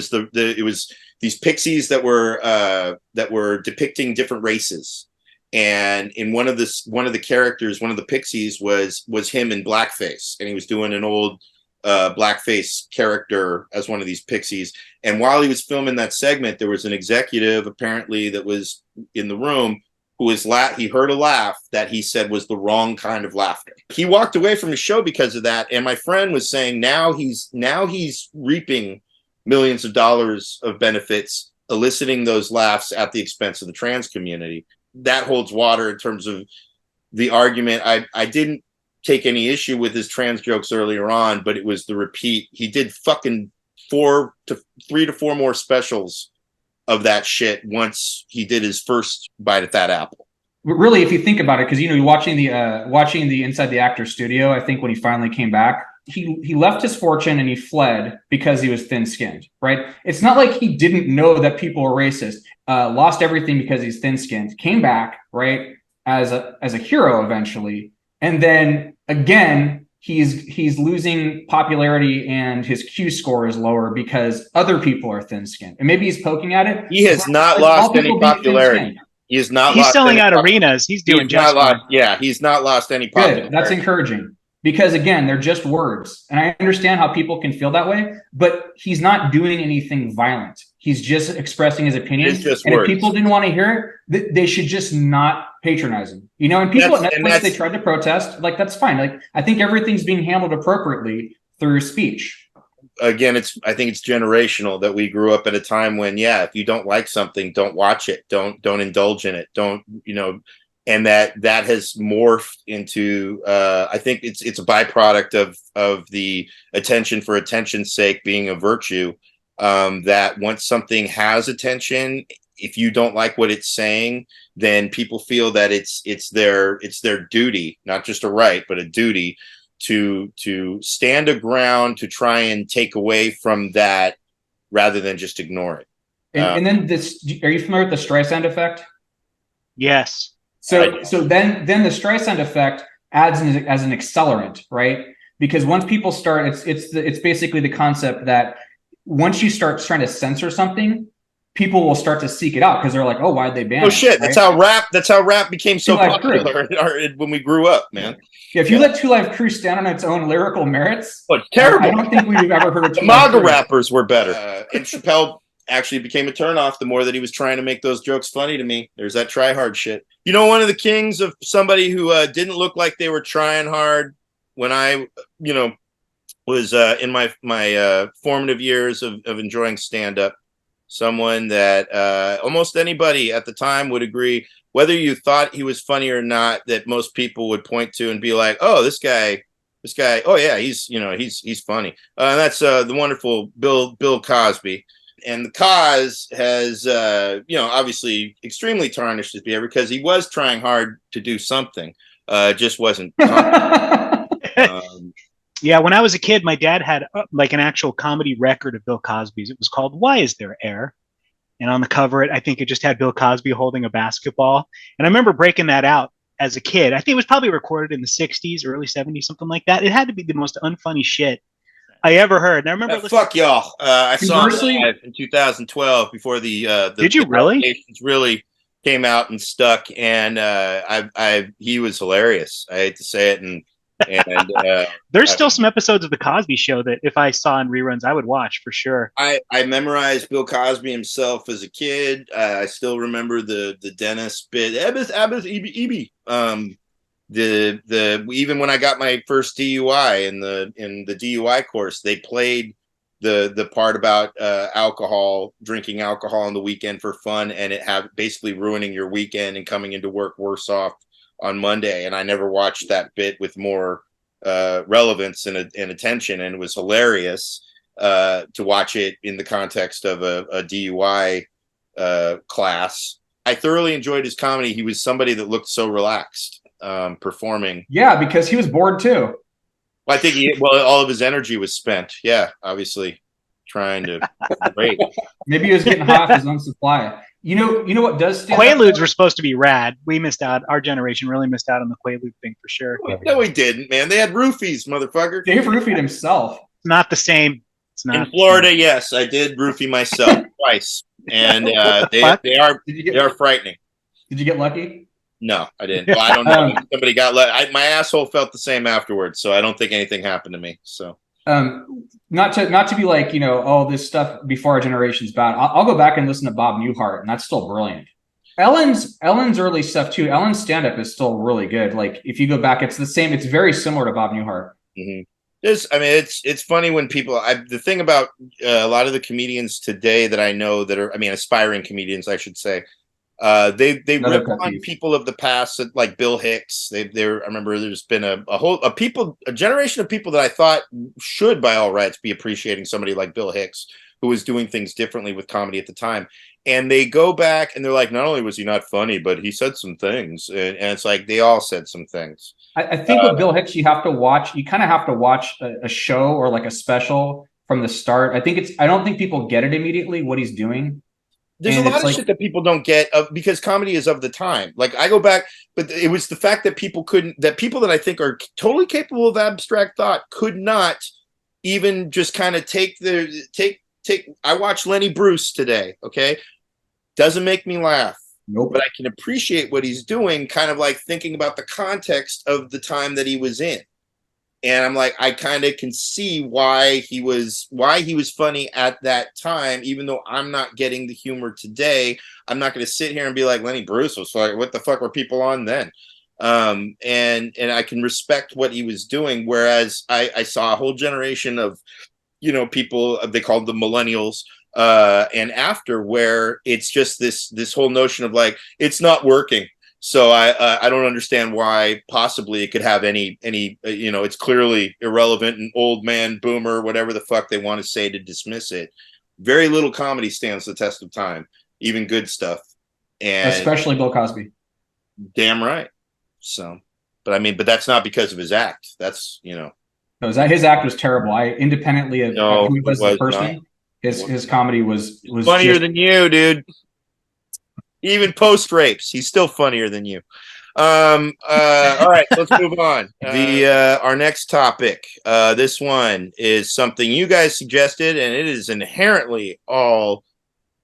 was these pixies that were depicting different races. And in one of the characters, one of the pixies was him in blackface, and he was doing an old blackface character as one of these pixies. And while he was filming that segment, there was an executive apparently that was in the room who he heard a laugh that he said was the wrong kind of laughter. He walked away from his show because of that. And my friend was saying now he's reaping millions of dollars of benefits, eliciting those laughs at the expense of the trans community. That holds water in terms of the argument. I didn't take any issue with his trans jokes earlier on, but it was the repeat. He did fucking 3 to 4 more specials of that shit once he did his first bite at that apple. But really, if you think about it, because you're watching the Inside the Actor Studio, I think when he finally came back, he left his fortune and he fled because he was thin-skinned, right? It's not like he didn't know that people were racist. Lost everything because he's thin-skinned. Came back, right, as a hero eventually, and then again he's losing popularity and his Q score is lower because other people are thin-skinned, and maybe he's poking at it. He has not lost any popularity. He has not. He's selling out arenas. He's doing just fine. Yeah, he's not lost any popularity. Good. That's encouraging. Because again, they're just words. And I understand how people can feel that way, but he's not doing anything violent. He's just expressing his opinion. It's just and words. If people didn't want to hear it, they should just not patronize him. And people at Netflix, they tried to protest. Like, that's fine. Like, I think everything's being handled appropriately through speech. Again, I think it's generational that we grew up at a time when, if you don't like something, don't watch it. Don't indulge in it. Don't, and that has morphed into I think it's a byproduct of the attention for attention's sake being a virtue, that once something has attention, if you don't like what it's saying, then people feel that it's their duty, not just a right, but a duty to stand a ground to try and take away from that rather than just ignore it. And then this, are you familiar with the Streisand effect? Yes. So then the Streisand effect adds as an accelerant, right? Because once people start, it's basically the concept that once you start trying to censor something, people will start to seek it out because they're like, oh, why'd they ban it? Oh shit! Right? That's how rap became so popular when we grew up, man. Yeah, if you let Two Live Crew stand on its own lyrical merits, it's terrible. I don't think we've ever heard of the MAGA rappers were better. And Chappelle actually became a turnoff the more that he was trying to make those jokes funny to me. There's that try hard shit. One of the kings of somebody who didn't look like they were trying hard when I, was in my formative years of enjoying stand-up. Someone that almost anybody at the time would agree, whether you thought he was funny or not, that most people would point to and be like, oh, this guy, oh yeah, he's funny. And that's the wonderful Bill Cosby. And the cause has, obviously extremely tarnished his behavior because he was trying hard to do something. Just wasn't. Yeah, when I was a kid, my dad had like an actual comedy record of Bill Cosby's. It was called Why Is There Air? And on the cover, I think it just had Bill Cosby holding a basketball. And I remember breaking that out as a kid. I think it was probably recorded in the 60s, early 70s, something like that. It had to be the most unfunny shit I ever heard. And I remember fuck y'all. I saw him in 2012 before the Did you really? Really came out and stuck, and he was hilarious. I hate to say it, and there's still some episodes of the Cosby Show that if I saw in reruns, I would watch for sure. I memorized Bill Cosby himself as a kid. I still remember the dentist bit. Abbas, Eb. Even when I got my first DUI in the DUI course, they played the part about drinking alcohol on the weekend for fun, and it basically ruining your weekend and coming into work worse off on Monday. And I never watched that bit with more relevance and attention, and it was hilarious to watch it in the context of a DUI class. I thoroughly enjoyed his comedy. He was somebody that looked so relaxed performing. Yeah, because he was bored too. Well, I think all of his energy was spent. Yeah, obviously trying to break. Maybe he was getting half his own supply. You know what does stand Quaaludes were supposed to be rad. We missed out. Our generation really missed out on the Quaalude thing for sure. No, we didn't, man. They had roofies, motherfucker. Dave roofied himself. It's not the same. It's not in Florida. Yes, I did roofie myself twice, and they are frightening. Did you get lucky? No, I didn't. Well, I don't know. Somebody got my asshole felt the same afterwards, so I don't think anything happened to me. So, not to be like, all this stuff before our generation's bad. I'll go back and listen to Bob Newhart, and that's still brilliant. Ellen's early stuff too. Ellen's stand-up is still really good. Like if you go back, it's the same. It's very similar to Bob Newhart. Mm-hmm. It's funny when people. The thing about a lot of the comedians today that I know that are, aspiring comedians, I should say. They Another rip pet on peeve. people of the past, like Bill Hicks. I remember there's been a generation of people that I thought should, by all rights, be appreciating somebody like Bill Hicks, who was doing things differently with comedy at the time. And they go back and they're like, not only was he not funny, but he said some things, and it's like they all said some things. I think with Bill Hicks, you have to watch. You kind of have to watch a show or like a special from the start. I don't think people get it immediately what he's doing. There's And a lot it's of like, shit that people don't get because comedy is of the time. Like I go back, but it was the fact that people that I think are totally capable of abstract thought could not even just kind of take. I watched Lenny Bruce today. Okay, doesn't make me laugh, nope. but I can appreciate what he's doing. Kind of like thinking about the context of the time that he was in. And I'm like, I kind of can see why he was funny at that time, even though I'm not getting the humor today. I'm not going to sit here and be like, Lenny Bruce was like, what the fuck were people on then? And I can respect what he was doing. Whereas I saw a whole generation of, people they called the millennials, and after, where it's just this whole notion of like, it's not working. So I don't understand why possibly it could have any it's clearly irrelevant and old man boomer, whatever the fuck they want to say to dismiss it. Very little comedy stands the test of time, even good stuff, and Especially Bill Cosby. damn right. So, but that's not because of his act. That's No, his act was terrible. I independently of no, who he was as a person, not. his comedy was Funnier just, than you, dude. Even post rapes, he's still funnier than you. All right, let's move on. Our next topic. This one is something you guys suggested, and it is inherently all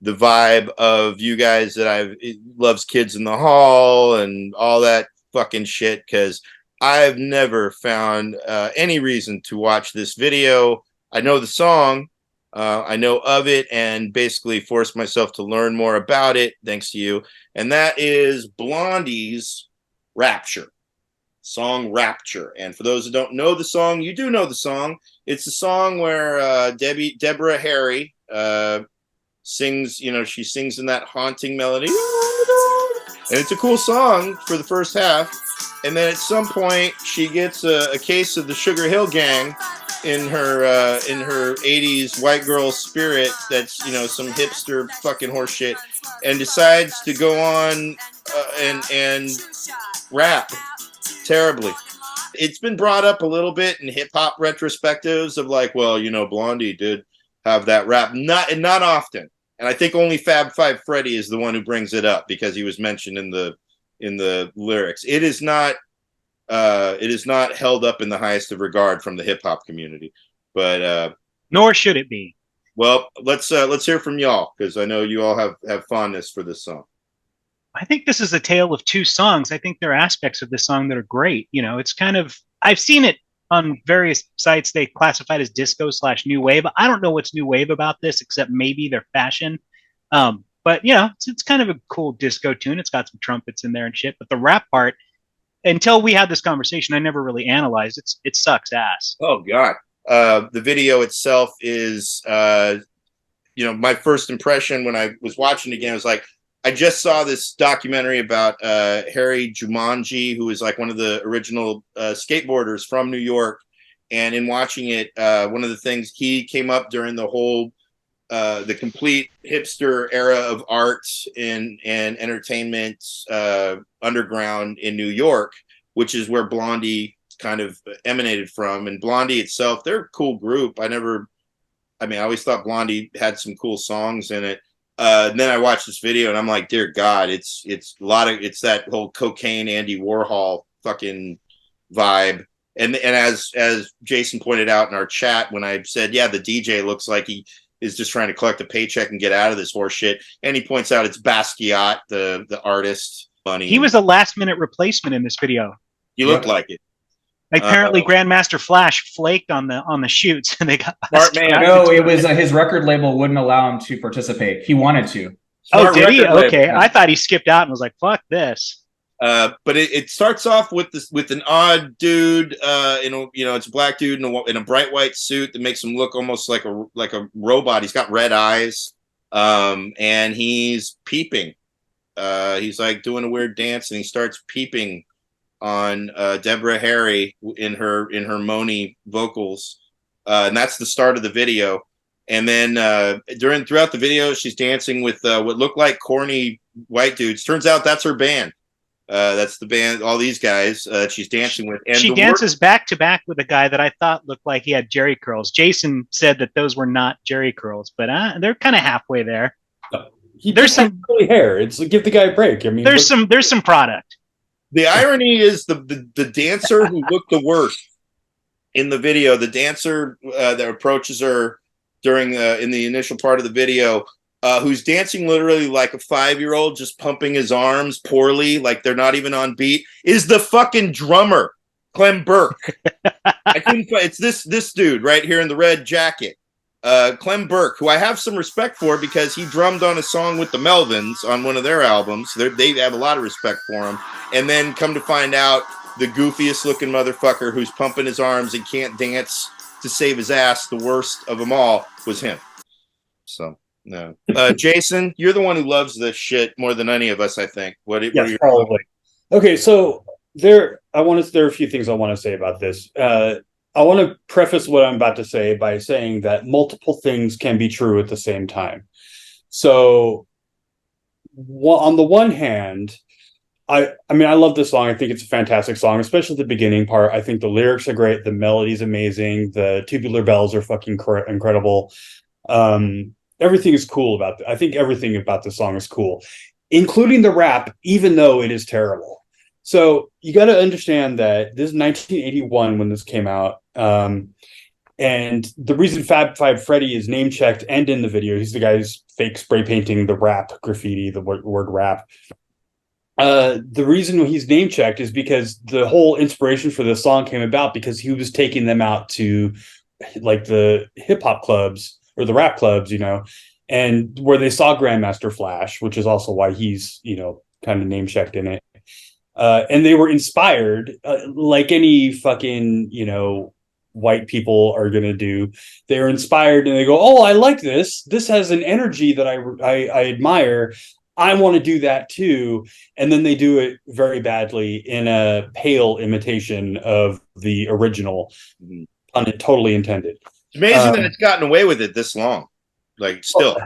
the vibe of you guys that loves Kids in the Hall and all that fucking shit, because I've never found any reason to watch this video. I know the song. I know of it, and basically forced myself to learn more about it thanks to you. And that is Blondie's Rapture. Song Rapture. And for those who don't know the song, you do know the song. It's a song where Deborah Harry sings, she sings in that haunting melody. And it's a cool song for the first half. And then at some point, she gets a case of the Sugar Hill Gang in her 80s white girl spirit that's some hipster fucking horse shit, and decides to go on and rap terribly. It's been brought up a little bit in hip hop retrospectives of like, well, Blondie did have that rap, not often, and I think only Fab Five Freddy is the one who brings it up because he was mentioned in the lyrics. It is not held up in the highest of regard from the hip hop community, but nor should it be. Well, let's hear from y'all, because I know you all have fondness for this song. I think this is a tale of two songs. I think there are aspects of this song that are great. It's kind of, I've seen it on various sites. They classify it as disco / new wave. I don't know what's new wave about this, except maybe their fashion. But it's kind of a cool disco tune. It's got some trumpets in there and shit. But the rap part, until we had this conversation, I never really analyzed it. It sucks ass. Oh God. The video itself is, my first impression when I was watching it again was like, I just saw this documentary about Harry Jumanji, who is like one of the original skateboarders from New York. And in watching it, one of the things he came up during the whole, the complete hipster era of art and entertainment underground in New York, which is where Blondie kind of emanated from. And Blondie itself, they're a cool group. I always thought Blondie had some cool songs in it. And then I watched this video and I'm like, dear God, it's that whole cocaine Andy Warhol fucking vibe. And as Jason pointed out in our chat, when I said, yeah, the DJ looks like he is just trying to collect a paycheck and get out of this horse shit. And he points out it's Basquiat, the artist. Funny. He was a last minute replacement in this video. He looked like it. Apparently, Grandmaster Flash flaked on the shoots, and they got smart man. No, it was his record label wouldn't allow him to participate. He wanted to. Oh, did he? Okay, I thought he skipped out and was like, "Fuck this." But it starts off with an odd dude, it's a black dude in a bright white suit that makes him look almost like a robot. He's got red eyes, and he's peeping. he's like doing a weird dance, and he starts peeping on Deborah Harry in her moany vocals, and that's the start of the video. And then throughout the video, she's dancing with what look like corny white dudes. Turns out that's her band. That's the band. All these guys she's dancing with. And she dances back to back with a guy that I thought looked like he had Jerry curls. Jason said that those were not Jerry curls, but they're kind of halfway there. There's some curly hair. It's give the guy a break. I mean, there's some product. The irony is the dancer who looked the worst in the video, the dancer that approaches her during in the initial part of the video, who's dancing literally like a 5-year-old, just pumping his arms poorly, like they're not even on beat, is the fucking drummer, Clem Burke. I couldn't. It's this dude right here in the red jacket, Clem Burke, who I have some respect for because he drummed on a song with the Melvins on one of their albums. They have a lot of respect for him. And then come to find out, the goofiest looking motherfucker who's pumping his arms and can't dance to save his ass, the worst of them all, was him. So, no. Jason, you're the one who loves this shit more than any of us, I think. What are your probably. Okay, so there are a few things I want to say about this. I want to preface what I'm about to say by saying that multiple things can be true at the same time. So, on the one hand, I mean, I love this song. I think it's a fantastic song, especially the beginning part. I think the lyrics are great. The melody's amazing. The tubular bells are fucking incredible. Everything is cool about it. I think everything about the song is cool, including the rap, even though it is terrible. So you got to understand that this is 1981 when this came out. And the reason Fab Five Freddy is name checked and in the video, he's the guy who's fake spray painting the rap graffiti, the word rap. The reason he's name checked is because the whole inspiration for this song came about because he was taking them out to like the hip hop clubs or the rap clubs, and where they saw Grandmaster Flash, which is also why he's, kind of name checked in it. And they were inspired, like any fucking, white people are going to do. They're inspired and they go, oh, I like this. This has an energy that I admire. I want to do that too. And then they do it very badly in a pale imitation of the original, totally intended. It's amazing that it's gotten away with it this long. Like, still.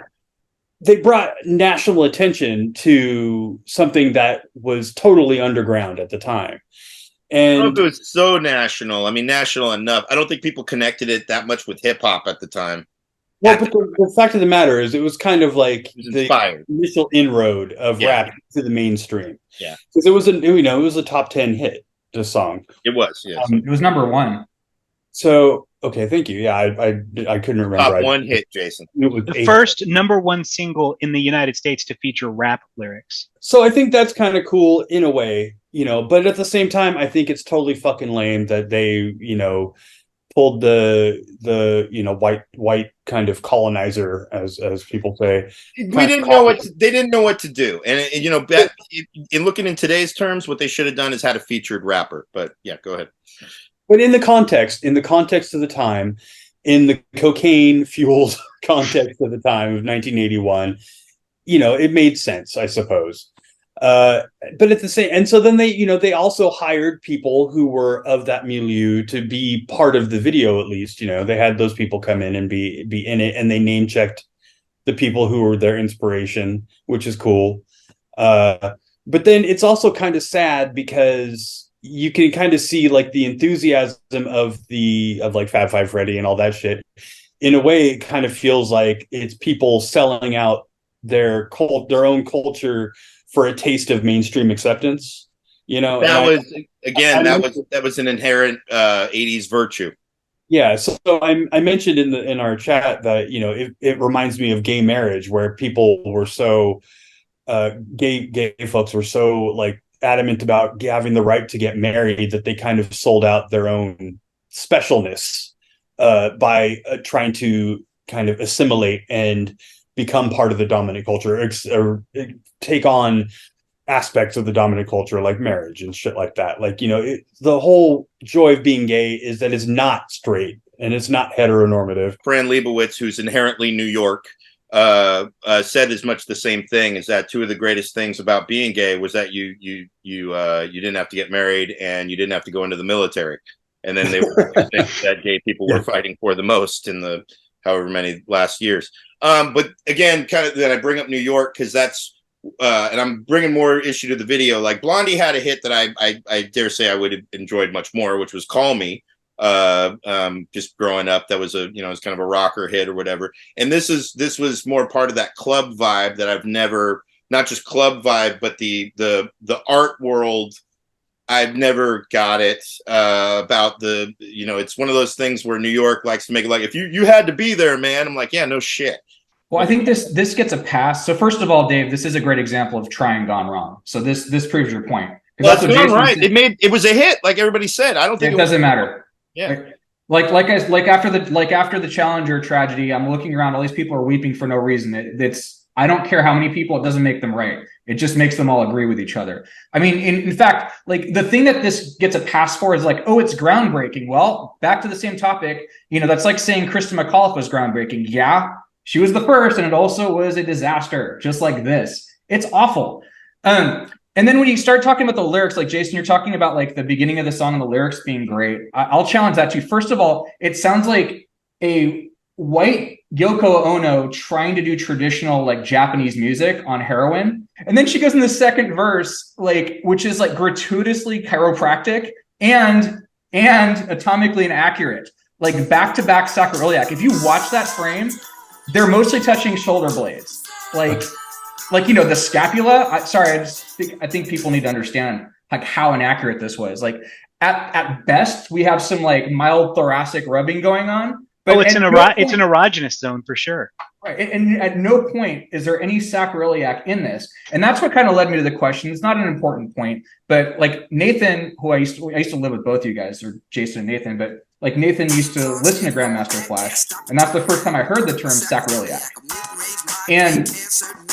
They brought national attention to something that was totally underground at the time. And I don't know if it was so national. I mean, national enough. I don't think people connected it that much with hip hop at the time. Well, but the fact of the matter is, it was kind of like the initial inroad of rap to the mainstream. Yeah, because it was a top 10 hit. This song, it was. Yes, it was number one. So okay, thank you. Yeah, I couldn't remember. Top one hit, Jason. The first number one single in the United States to feature rap lyrics. So I think that's kind of cool in a way, But at the same time, I think it's totally fucking lame that they, pulled the white kind of colonizer, as people say. We didn't know they didn't know what to do, and in looking in today's terms, what they should have done is had a featured rapper. But yeah, go ahead. But in the context of the time, in the cocaine fueled context of the time of 1981, it made sense, I suppose. But at the same, and so then they also hired people who were of that milieu to be part of the video. At least, they had those people come in and be in it, and they name checked the people who were their inspiration, which is cool. But then it's also kind of sad because you can kind of see like the enthusiasm of like Fab Five Freddy and all that shit. In a way, it kind of feels like it's people selling out their own culture for a taste of mainstream acceptance, that was an inherent 80s virtue. Yeah, so I mentioned in our chat that it reminds me of gay marriage, where people were so gay folks were so like adamant about having the right to get married that they kind of sold out their own specialness by trying to kind of assimilate and become part of the dominant culture, or take on aspects of the dominant culture like marriage and shit like that. Like, the whole joy of being gay is that it's not straight and it's not heteronormative. Fran Lebowitz, who's inherently New York, said as much the same thing, is that two of the greatest things about being gay was that you didn't have to get married and you didn't have to go into the military. And then they were things that gay people were fighting for the most in the however many last years. But again, kind of then I bring up New York because that's and I'm bringing more issue to the video. Like Blondie had a hit that I dare say I would have enjoyed much more, which was "Call Me." Just growing up, that was it's kind of a rocker hit or whatever. And this was more part of that club vibe that I've never, not just club vibe, but the art world. I've never got it about the, it's one of those things where New York likes to make it like, if you had to be there, man. I'm like, yeah, no shit. Well, I think this gets a pass. So first of all, Dave, this is a great example of trying gone wrong. So this proves your point. Well, that's what right. It was a hit, like everybody said. I don't think it doesn't matter. Yeah. Like after the Challenger tragedy, I'm looking around, all these people are weeping for no reason. I don't care how many people, it doesn't make them right. It just makes them all agree with each other. I mean, in fact, like the thing that this gets a pass for is like, oh, it's groundbreaking. Well, back to the same topic, that's like saying Kristen McAuliffe was groundbreaking. Yeah, she was the first, and it also was a disaster, just like this. It's awful. And then when you start talking about the lyrics, like Jason, you're talking about like the beginning of the song and the lyrics being great. I'll challenge that too. First of all, it sounds like a white Yoko Ono trying to do traditional like Japanese music on heroin. And then she goes in the second verse, like, which is like gratuitously chiropractic and atomically inaccurate, like back-to-back sacroiliac. If you watch that frame, they're mostly touching shoulder blades. Like the scapula. I think people need to understand like how inaccurate this was. Like at best, we have some like mild thoracic rubbing going on. But it's an erogenous zone for sure. Right, and at no point is there any sacroiliac in this, and that's what kind of led me to the question. It's not an important point, but like Nathan, who I used to live with both of you guys, or Jason and Nathan, but like Nathan used to listen to Grandmaster Flash, and that's the first time I heard the term sacroiliac, and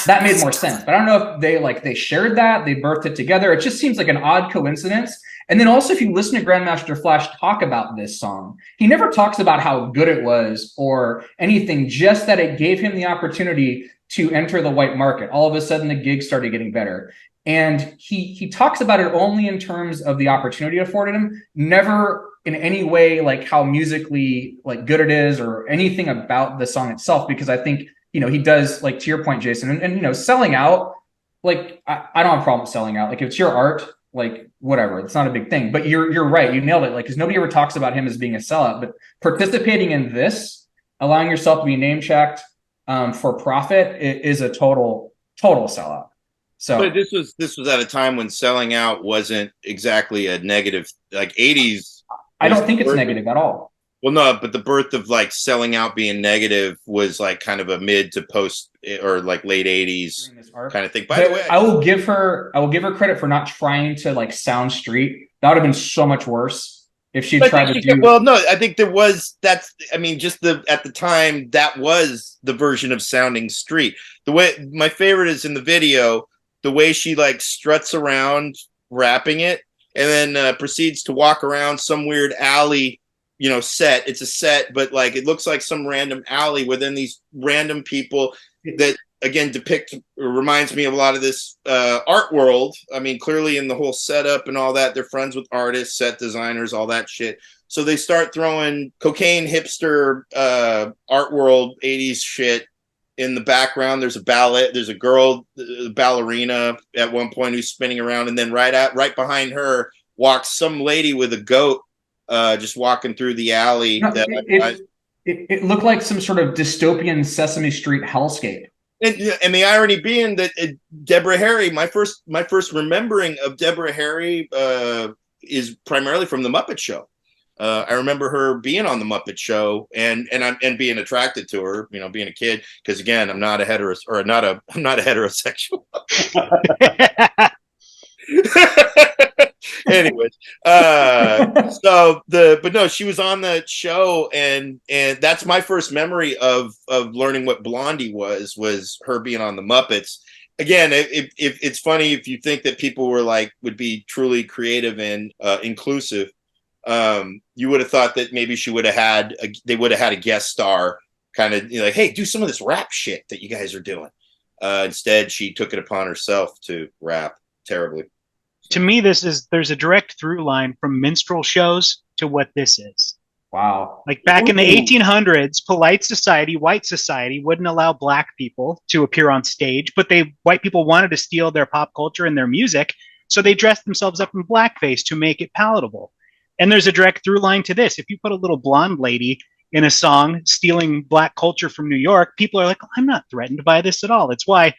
that made more sense. But I don't know if they shared that, they birthed it together. It just seems like an odd coincidence. And then also, if you listen to Grandmaster Flash talk about this song, he never talks about how good it was or anything, just that it gave him the opportunity to enter the white market. All of a sudden, the gigs started getting better. And he talks about it only in terms of the opportunity afforded him, never in any way like how musically like good it is or anything about the song itself, because I think, he does, like to your point, Jason, and selling out, like I don't have a problem with selling out. Like if it's your art, like whatever, it's not a big thing. But you're right, you nailed it. Like, because nobody ever talks about him as being a sellout, but participating in this, allowing yourself to be name checked for profit, is a total sellout. So, but this was at a time when selling out wasn't exactly a negative. Like 80s, I don't think it's negative at all. Well, no, but the birth of like selling out being negative was like kind of a mid to post or like late 80s kind of thing. By the way, I will give her credit for not trying to like sound street. That would have been so much worse if she tried to do. Well, no, I think at the time that was the version of sounding street. The way my favorite is in the video, the way she like struts around rapping it and then proceeds to walk around some weird alley. Set. It's a set, but like it looks like some random alley within these random people that again reminds me of a lot of this art world. I mean, clearly in the whole setup and all that, they're friends with artists, set designers, all that shit. So they start throwing cocaine hipster art world 80s shit in the background. There's a ballet, there's a girl ballerina at one point who's spinning around, and then right behind her walks some lady with a goat. Just walking through the alley. It looked like some sort of dystopian Sesame Street hellscape. And the irony being that Deborah Harry, my first remembering of Deborah Harry is primarily from the Muppet Show. I remember her being on the Muppet Show and being attracted to her, being a kid. Because again, I'm not a heterosexual. Anyways, but no, she was on the show, and that's my first memory of learning what Blondie was her being on the Muppets. Again, if it's funny if you think that people would be truly creative and inclusive, you would have thought that maybe they would have had a guest star kind of like, hey, do some of this rap shit that you guys are doing. Instead, she took it upon herself to rap terribly. To me, there's a direct through line from minstrel shows to what this is. Wow. Like back in the 1800s, polite society, white society wouldn't allow black people to appear on stage, but white people wanted to steal their pop culture and their music, so they dressed themselves up in blackface to make it palatable. And there's a direct through line to this. If you put a little blonde lady in a song stealing black culture from New York, people are like, I'm not threatened by this at all. It's why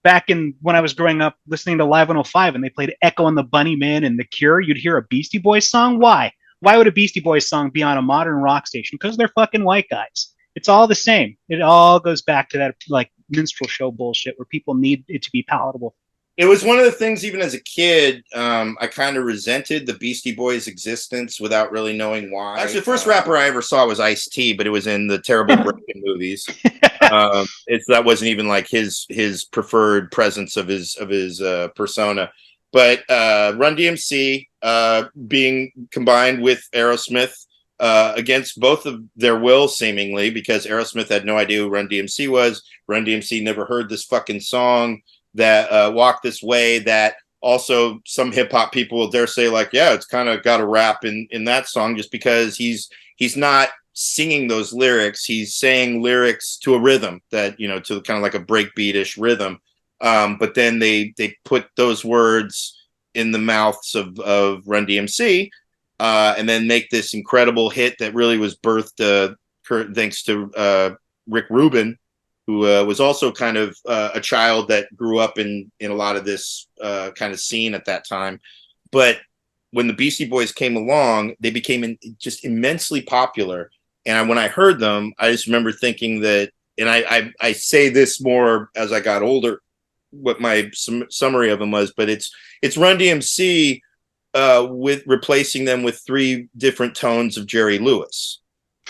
back in when I was growing up listening to Live 105 and they played Echo and the Bunnymen and The Cure, you'd hear a Beastie Boys song. Why? Why would a Beastie Boys song be on a modern rock station? Because they're fucking white guys. It's all the same. It all goes back to that like minstrel show bullshit where people need it to be palatable. It was one of the things, even as a kid, I kind of resented the Beastie Boys' existence without really knowing why. Actually, the first rapper I ever saw was Ice-T, but it was in the terrible Breakin' movies. That wasn't even like his preferred presence of his persona. But Run DMC being combined with Aerosmith against both of their will, seemingly, because Aerosmith had no idea who Run DMC was. Run DMC never heard this fucking song that Walk This Way, that also some hip-hop people will dare say, like, yeah, it's kind of got a rap in that song, just because he's not singing those lyrics. He's saying lyrics to a rhythm that, to kind of like a breakbeat-ish rhythm. But then they put those words in the mouths of Run DMC, and then make this incredible hit that really was birthed thanks to Rick Rubin, who was also kind of a child that grew up in a lot of this kind of scene at that time. But when the Beastie Boys came along, they became just immensely popular. And when I heard them, I just remember thinking that, and I say this more as I got older, what my summary of them was, but it's Run DMC with replacing them with 3 different tones of Jerry Lewis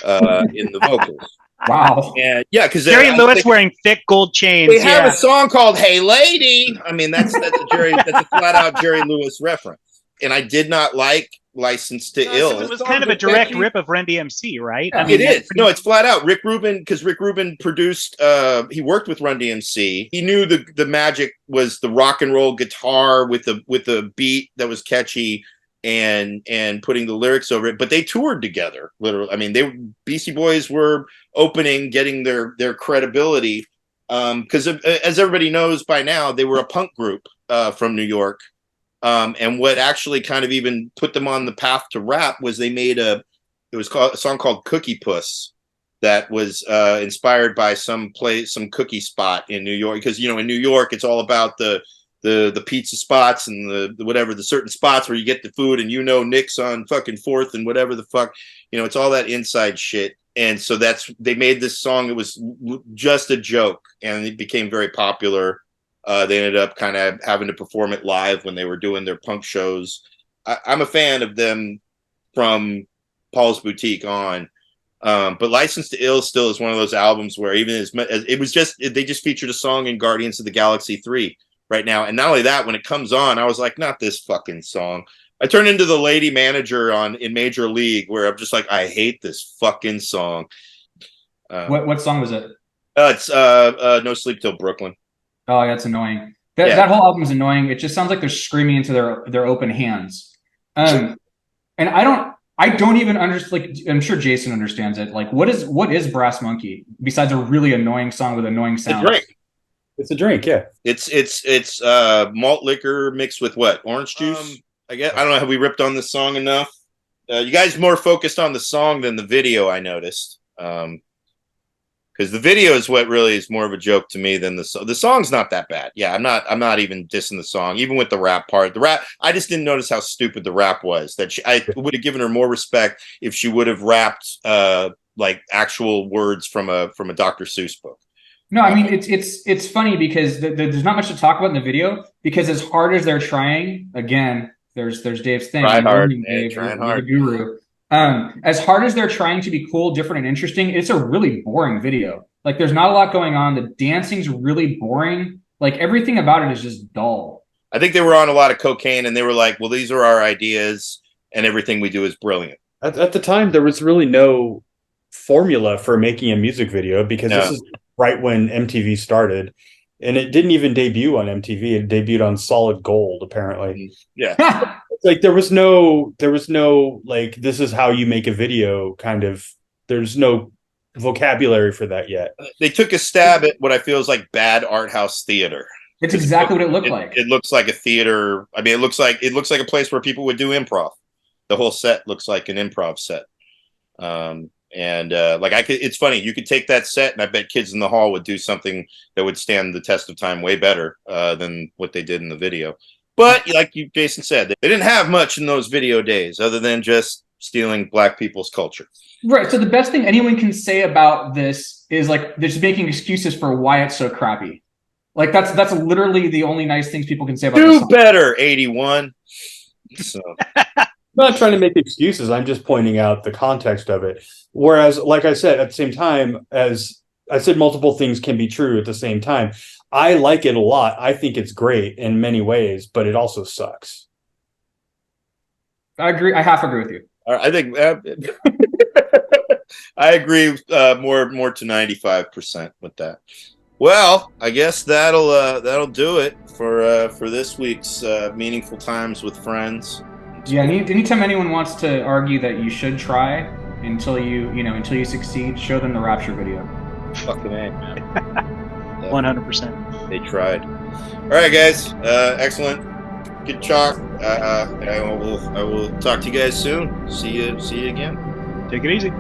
in the vocals. Wow. And yeah, because Jerry Lewis wearing thick gold chains. They have a song called "Hey Lady." I mean, that's a flat out Jerry Lewis reference. And I did not like "License to Ill." It was kind of a direct rip of Run DMC, right? Yeah. I mean, It is. No, it's flat out Rick Rubin, because Rick Rubin produced. He worked with Run DMC. He knew the magic was the rock and roll guitar with the beat that was catchy, and putting the lyrics over it. But they toured together, literally. I mean, Beastie Boys were opening, getting their credibility, because as everybody knows by now, they were a punk group from New York. And what actually kind of even put them on the path to rap was they made a song called Cookie Puss that was inspired by some cookie spot in New York, because in New York it's all about the pizza spots and the certain spots where you get the food, and Nick's on fucking 4th and whatever the fuck, it's all that inside shit. And so they made this song. It was just a joke, and it became very popular. They ended up kind of having to perform it live when they were doing their punk shows. I'm a fan of them from Paul's Boutique on. But License to Ill still is one of those albums where even as it was they just featured a song in Guardians of the Galaxy 3 right now. And not only that, when it comes on, I was like, not this fucking song. I turned into the lady manager in Major League, where I'm just like, I hate this fucking song. What song was it? It's No Sleep Till Brooklyn. Oh, that's annoying. That whole album is annoying. It just sounds like they're screaming into their open hands. And I don't even understand. Like, I'm sure Jason understands it. Like, what is Brass Monkey besides a really annoying song with annoying sounds? It's a drink, yeah. It's malt liquor mixed with what? Orange juice? I guess. I don't know. Have we ripped on this song enough? You guys more focused on the song than the video, I noticed. Because the video is what really is more of a joke to me than the song. The song's not that bad. Yeah, I'm not even dissing the song, even with the rap part. The rap, I just didn't notice how stupid the rap was. I would have given her more respect if she would have rapped like actual words from a Dr. Seuss book. No, I mean it's funny because there's not much to talk about in the video, because as hard as they're trying, again, there's Dave's thing. Trying hard, Dave, trying the hard. guru. As hard as they're trying to be cool, different, and interesting, it's a really boring video. Like, there's not a lot going on. The dancing's really boring. Like, everything about it is just dull. I think they were on a lot of cocaine, and they were like, well, these are our ideas, and everything we do is brilliant. At the time, there was really no formula for making a music video, because this is right when MTV started, and it didn't even debut on MTV. It debuted on Solid Gold, apparently. Yeah. Like there was no like, this is how you make a video kind of. There's no vocabulary for that yet. They took a stab at what I feel is like bad art house theater. It's exactly what it looked like. It looks like a theater. I mean, it looks like a place where people would do improv. The whole set looks like an improv set. It's funny. You could take that set, and I bet kids in the hall would do something that would stand the test of time way better than what they did in the video. But like Jason said, they didn't have much in those video days other than just stealing black people's culture. Right. So the best thing anyone can say about this is like they're just making excuses for why it's so crappy. Like that's literally the only nice things people can say about this. Do better, 81. So. I'm not trying to make excuses. I'm just pointing out the context of it. Whereas, like I said, at the same time, as I said, multiple things can be true at the same time. I like it a lot. I think it's great in many ways, but it also sucks. I agree. I half agree with you. I think I agree more to 95% with that. Well, I guess that'll do it for this week's Meaningful Times with Friends. Yeah. Anytime anyone wants to argue that you should try until you succeed, show them the Rapture video. Fucking A, man. 100%. They tried. All right, guys. Excellent. Good talk. I will talk to you guys soon. See you again. Take it easy.